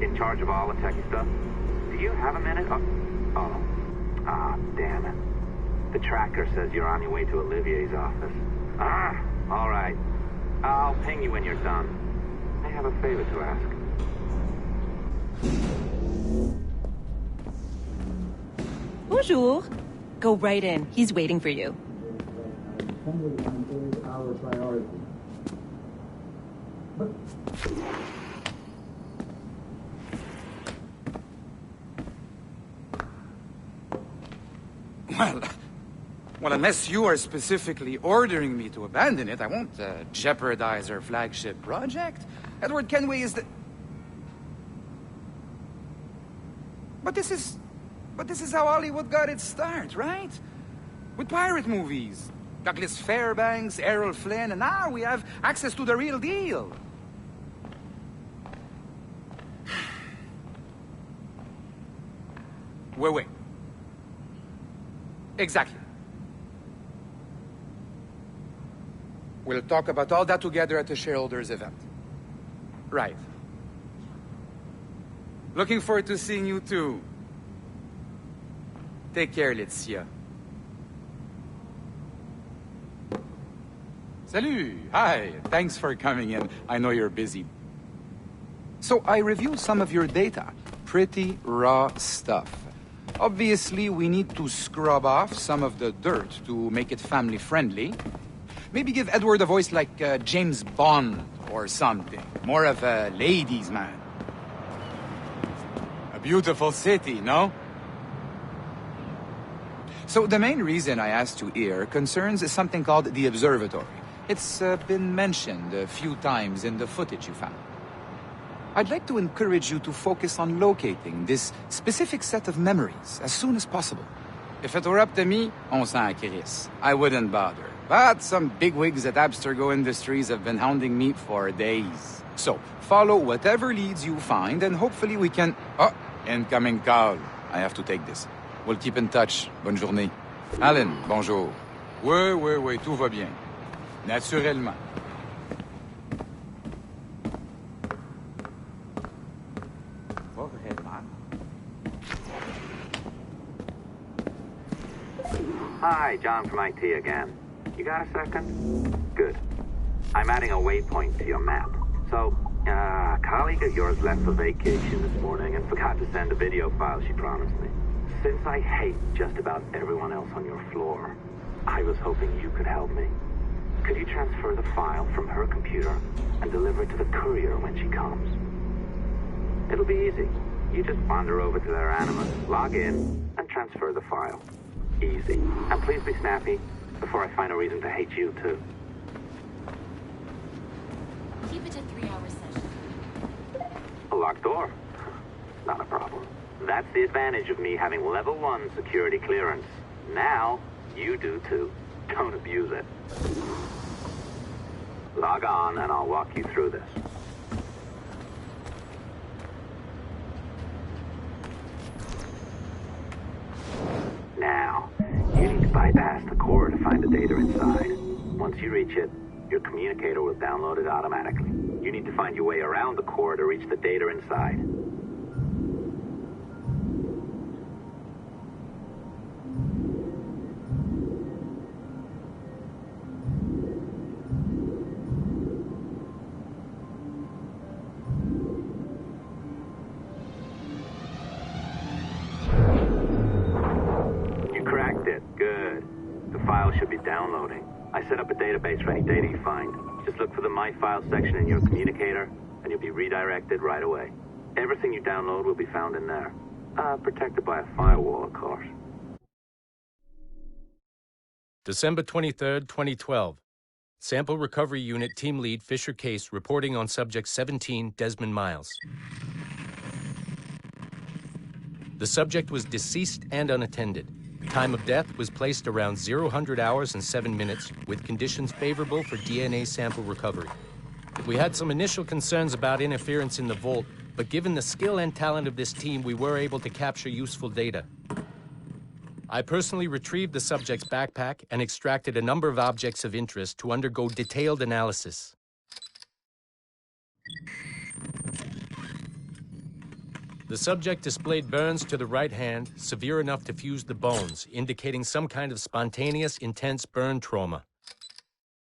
In charge of all the techie stuff. Do you have a minute? Oh, no. Ah, damn it. The tracker says you're on your way to Olivier's office. Ah, all right. I'll ping you when you're done. I have a favor to ask. Bonjour. Go right in. He's waiting for you. Our priority. Well, unless you are specifically ordering me to abandon it, I won't jeopardize our flagship project. Edward Kenway is the... But this is how Hollywood got its start, right? With pirate movies. Douglas Fairbanks, Errol Flynn, and now we have access to the real deal. Wait. Exactly. We'll talk about all that together at the shareholders event. Right. Looking forward to seeing you too. Take care, Laetitia. Salut! Hi! Thanks for coming in. I know you're busy. So I reviewed some of your data. Pretty raw stuff. Obviously, we need to scrub off some of the dirt to make it family-friendly. Maybe give Edward a voice like James Bond or something. More of a ladies' man. A beautiful city, no? So the main reason I asked you here concerns something called the observatory. It's been mentioned a few times in the footage you found. I'd like to encourage you to focus on locating this specific set of memories as soon as possible. If it were up to me, on s'en crisse. I wouldn't bother. But some bigwigs at Abstergo Industries have been hounding me for days. So, follow whatever leads you find and hopefully we can... Oh, incoming call. I have to take this. We'll keep in touch. Bonne journée. Alan, bonjour. Oui, tout va bien. Naturellement. Hi, John from IT again. You got a second? Good. I'm adding a waypoint to your map. So, a colleague of yours left for vacation this morning and forgot to send a video file she promised me. Since I hate just about everyone else on your floor, I was hoping you could help me. Could you transfer the file from her computer and deliver it to the courier when she comes? It'll be easy. You just wander over to their Animus, log in, and transfer the file. Easy. And please be snappy before I find a reason to hate you, too. Keep it a 3-hour session. A locked door? Not a problem. That's the advantage of me having level 1 security clearance. Now, you do too. Don't abuse it. Log on and I'll walk you through this. Now, you need to bypass the core to find the data inside. Once you reach it, your communicator will download it automatically. You need to find your way around the core to reach the data inside. Should be downloading. I set up a database for any data you find. Just look for the My Files section in your communicator, and you'll be redirected right away. Everything you download will be found in there. Protected by a firewall, of course. December 23rd, 2012. Sample Recovery Unit Team Lead Fisher Case reporting on Subject 17, Desmond Miles. The subject was deceased and unattended. Time of death was placed around 00 hours and 7 minutes, with conditions favorable for DNA sample recovery. We had some initial concerns about interference in the vault, but given the skill and talent of this team, we were able to capture useful data. I personally retrieved the subject's backpack and extracted a number of objects of interest to undergo detailed analysis. The subject displayed burns to the right hand, severe enough to fuse the bones, indicating some kind of spontaneous, intense burn trauma.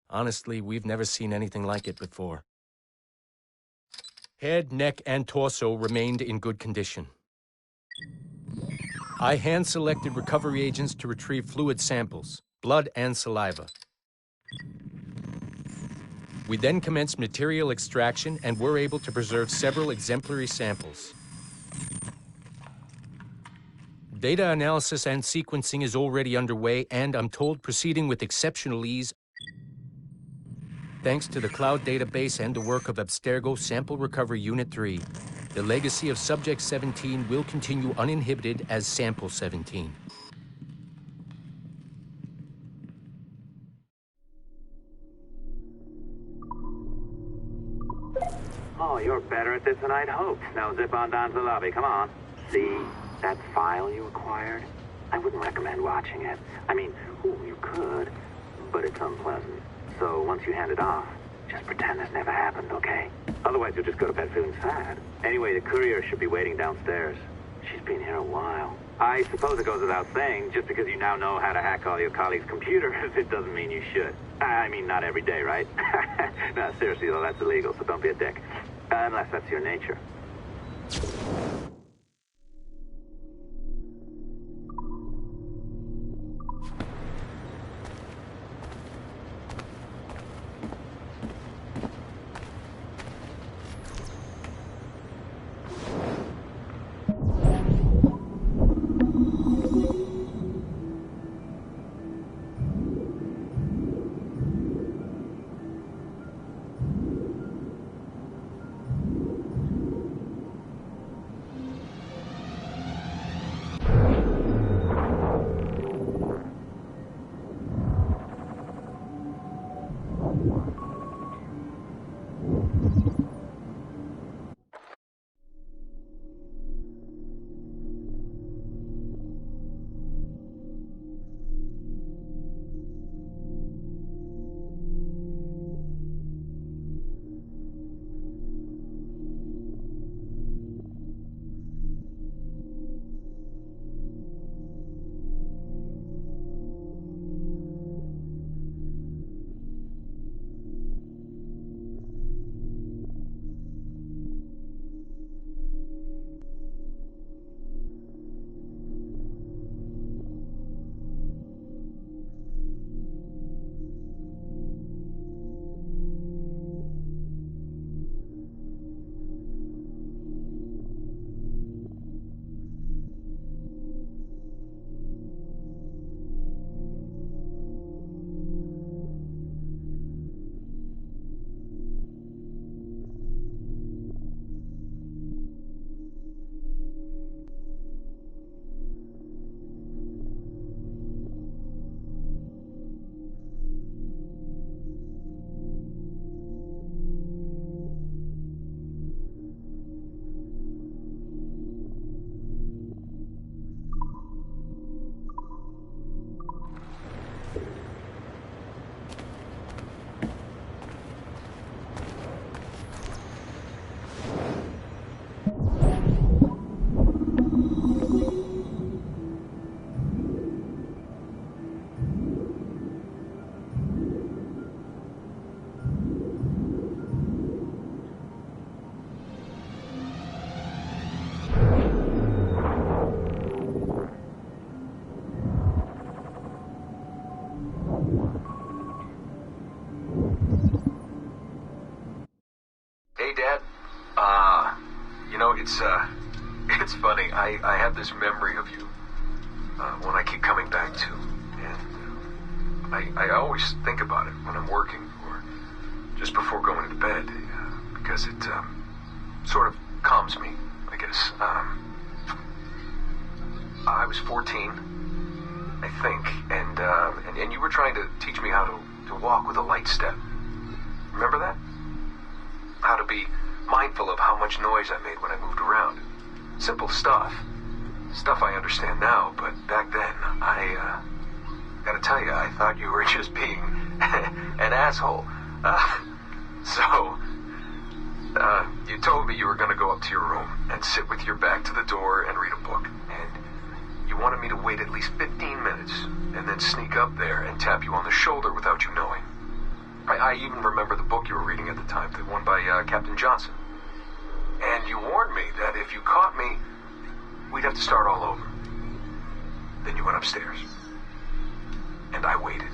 Honestly, we've never seen anything like it before. Head, neck, and torso remained in good condition. I hand-selected recovery agents to retrieve fluid samples, blood and saliva. We then commenced material extraction and were able to preserve several exemplary samples. Data analysis and sequencing is already underway, and I'm told proceeding with exceptional ease. Thanks to the cloud database and the work of Abstergo Sample Recovery Unit 3, the legacy of Subject 17 will continue uninhibited as Sample 17. Oh, you're better at this than I'd hoped. Now zip on down to the lobby. Come on. See that file you acquired? I wouldn't recommend watching it. I mean, you could, but it's unpleasant. So once you hand it off, just pretend this never happened, okay? Otherwise, you'll just go to bed feeling sad. Anyway, the courier should be waiting downstairs. She's been here a while. I suppose it goes without saying, just because you now know how to hack all your colleagues' computers, it doesn't mean you should. I mean, not every day, right? No, seriously, though, that's illegal, so don't be a dick. Unless that's your nature. It's funny. I have this memory of you, one I keep coming back to, and I always think about it when I'm working or just before going to bed, because it sort of calms me, I guess. I was 14, I think, and you were trying to teach me how to walk with a light step. Remember that? How to be mindful of how much noise I made when I moved around. Simple stuff. Stuff I understand now, but back then, I gotta tell you, I thought you were just being an asshole. So, you told me you were gonna go up to your room. and sit with your back to the door and read a book. And you wanted me to wait at least 15 minutes and then sneak up there and tap you on the shoulder without you knowing. I even remember the book you were reading at the time, the one by Captain Johnson. And you warned me that if you caught me, we'd have to start all over. Then you went upstairs. And I waited.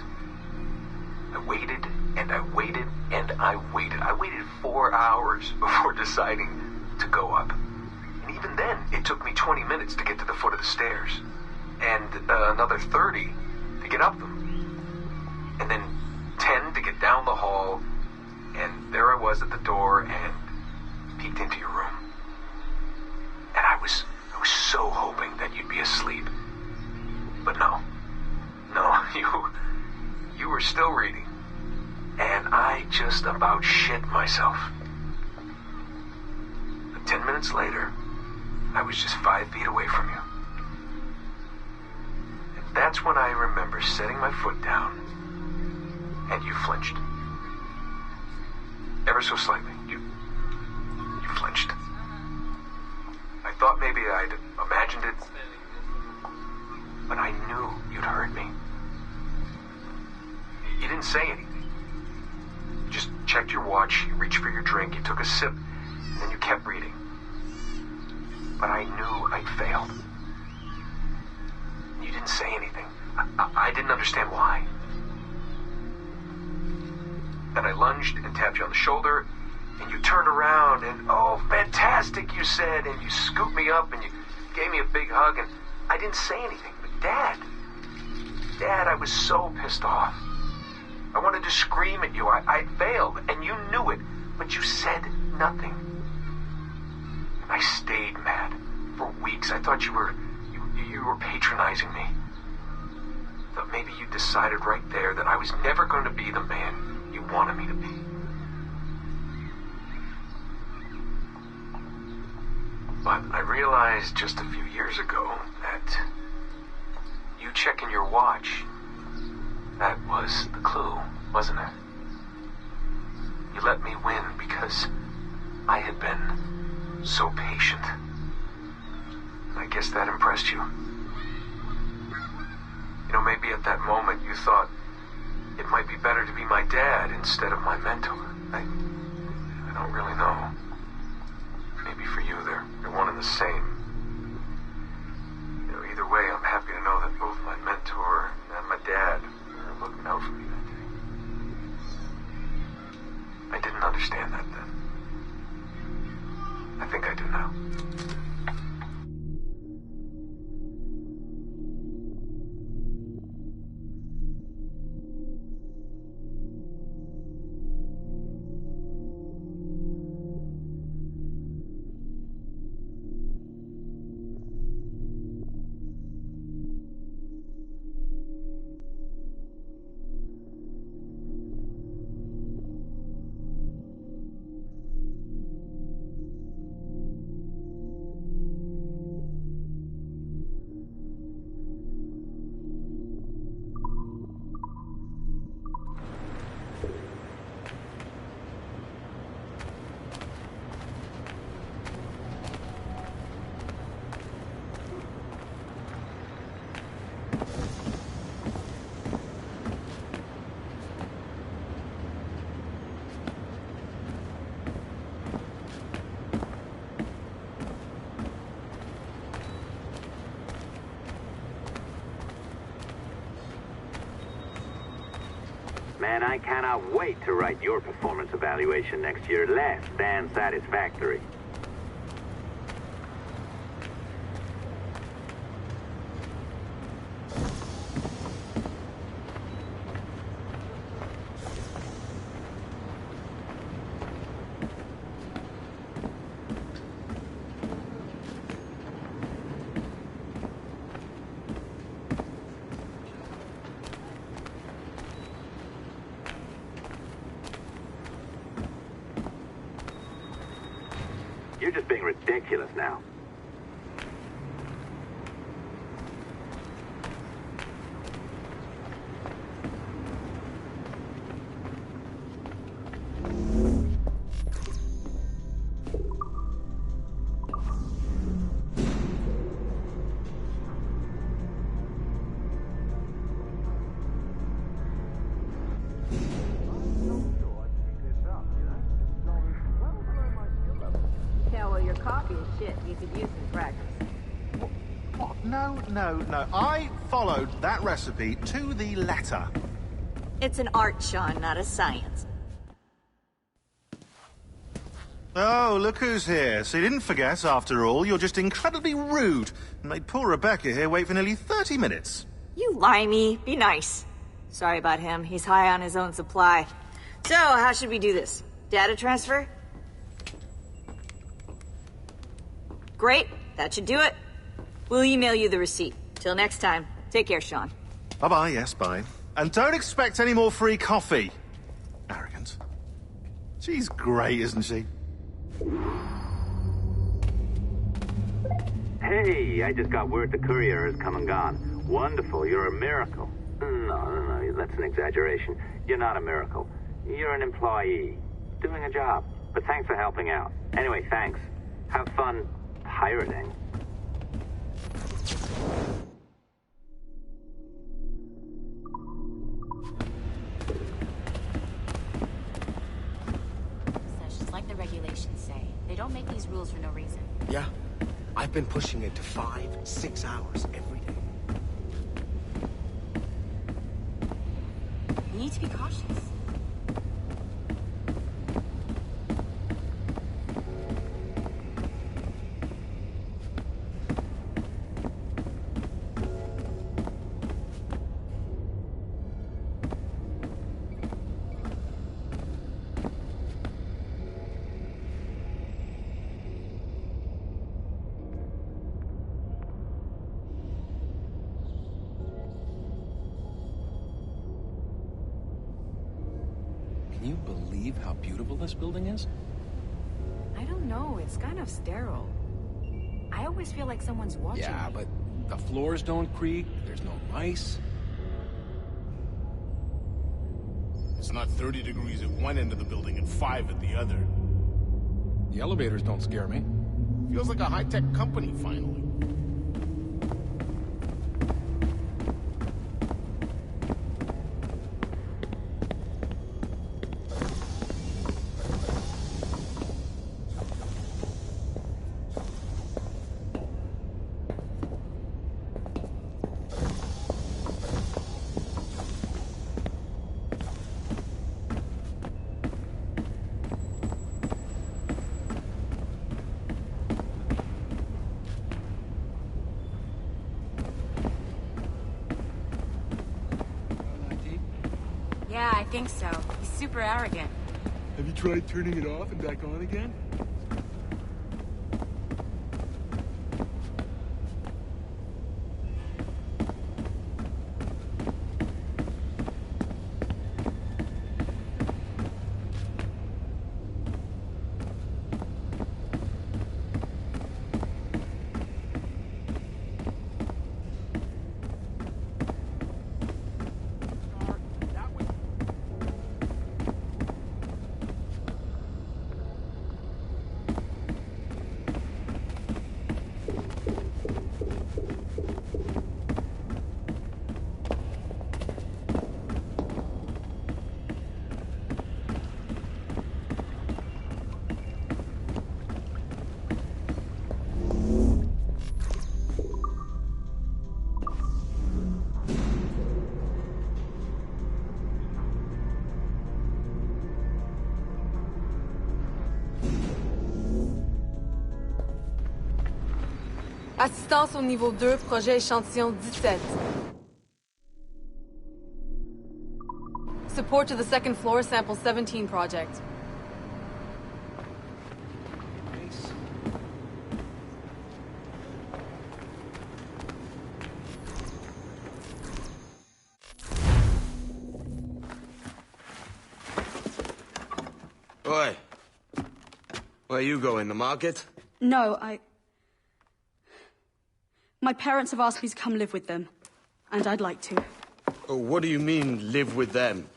I waited, and I waited, and I waited. I waited 4 hours before deciding to go up. And even then, it took me 20 minutes to get to the foot of the stairs. And another 30 to get up them. And then 10 to get down the hall. And there I was at the door and peeked into your room. And I was so hoping that you'd be asleep. But no, you were still reading. And I just about shit myself. But 10 minutes later, I was just 5 feet away from you. And that's when I remember setting my foot down, and you flinched. Ever so slightly, you flinched. I thought maybe I'd imagined it, but I knew you'd heard me. You didn't say anything. You just checked your watch, you reached for your drink, you took a sip, and then you kept reading. But I knew I'd failed. You didn't say anything. I didn't understand why. Then I lunged and tapped you on the shoulder, and you turned around, and oh, fantastic, you said, and you scooped me up, and you gave me a big hug, and I didn't say anything. But Dad, I was so pissed off. I wanted to scream at you. I failed, and you knew it, but you said nothing. And I stayed mad for weeks. I thought you were patronizing me. I thought maybe you decided right there that I was never going to be the man you wanted me to be. But I realized just a few years ago that you checking your watch, that was the clue, wasn't it? You let me win because I had been so patient. I guess that impressed you. You know, maybe at that moment you thought it might be better to be my dad instead of my mentor. I don't really know. Maybe for you they're one and the same. You know, either way, I'm happy to know that both my mentor and my dad are looking out for me that day. I didn't understand that then. I think I do now. Man, I cannot wait to write your performance evaluation next year. Less than satisfactory. You're just being ridiculous now. shit you could use in practice. What? No. I followed that recipe to the letter. It's an art, Sean, not a science. Oh, look who's here. So you didn't forget, after all. You're just incredibly rude and made poor Rebecca here wait for nearly 30 minutes. You limey. Be nice. Sorry about him. He's high on his own supply. So, how should we do this? Data transfer? Great. That should do it. We'll email you the receipt. Till next time. Take care, Sean. Bye-bye, yes, bye. And don't expect any more free coffee. Arrogant. She's great, isn't she? Hey, I just got word the courier has come and gone. Wonderful, you're a miracle. No, that's an exaggeration. You're not a miracle. You're an employee, doing a job. But thanks for helping out. Anyway, thanks. Have fun pirating. Just like the regulations say, they don't make these rules for no reason. Yeah. I've been pushing it to 5-6 hours every day. We need to be cautious. Can you believe how beautiful this building is? I don't know. It's kind of sterile. I always feel like someone's watching Yeah, me. but the floors don't creak, there's no mice. It's not 30 degrees at one end of the building and 5 at the other. The elevators don't scare me. Feels like a high-tech company, finally. Yeah, I think so. He's super arrogant. Have you tried turning it off and back on again? Assistance au niveau 2, projet échantillon 17. Support to the second floor, sample 17 project. Oi. Where you going, the market? No, My parents have asked me to come live with them. And I'd like to. Oh, what do you mean, live with them?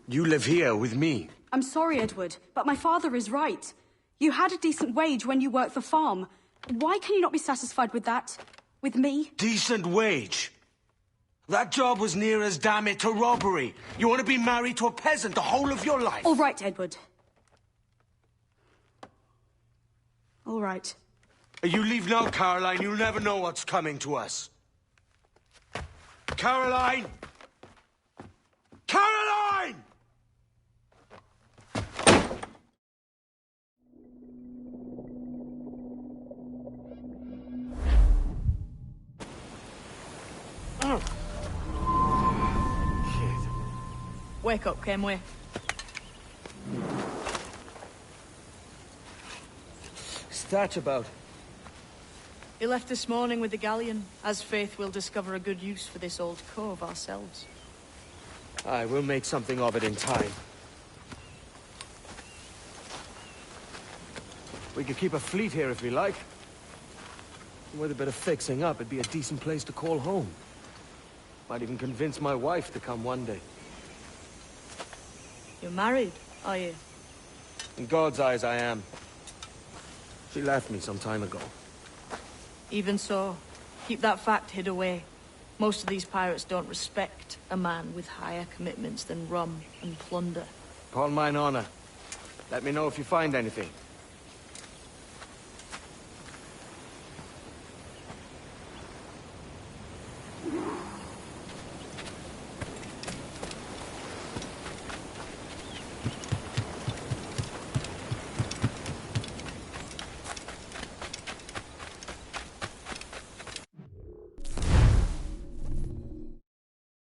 You live here with me. I'm sorry, Edward, but my father is right. You had a decent wage when you worked the farm. Why can you not be satisfied with that? With me? Decent wage? That job was near as, damn it, to robbery. You want to be married to a peasant the whole of your life? All right, Edward. All right. You leave now, Caroline. You'll never know what's coming to us. Caroline! Caroline! Wake up, Kenway. What's that about? He left this morning with the galleon. As faith, we'll discover a good use for this old cove ourselves. Aye, we'll make something of it in time. We could keep a fleet here if we like. With a bit of fixing up, it'd be a decent place to call home. Might even convince my wife to come one day. You're married, are you? In God's eyes, I am. She left me some time ago. Even so, keep that fact hid away. Most of these pirates don't respect a man with higher commitments than rum and plunder. Upon mine honor. Let me know if you find anything.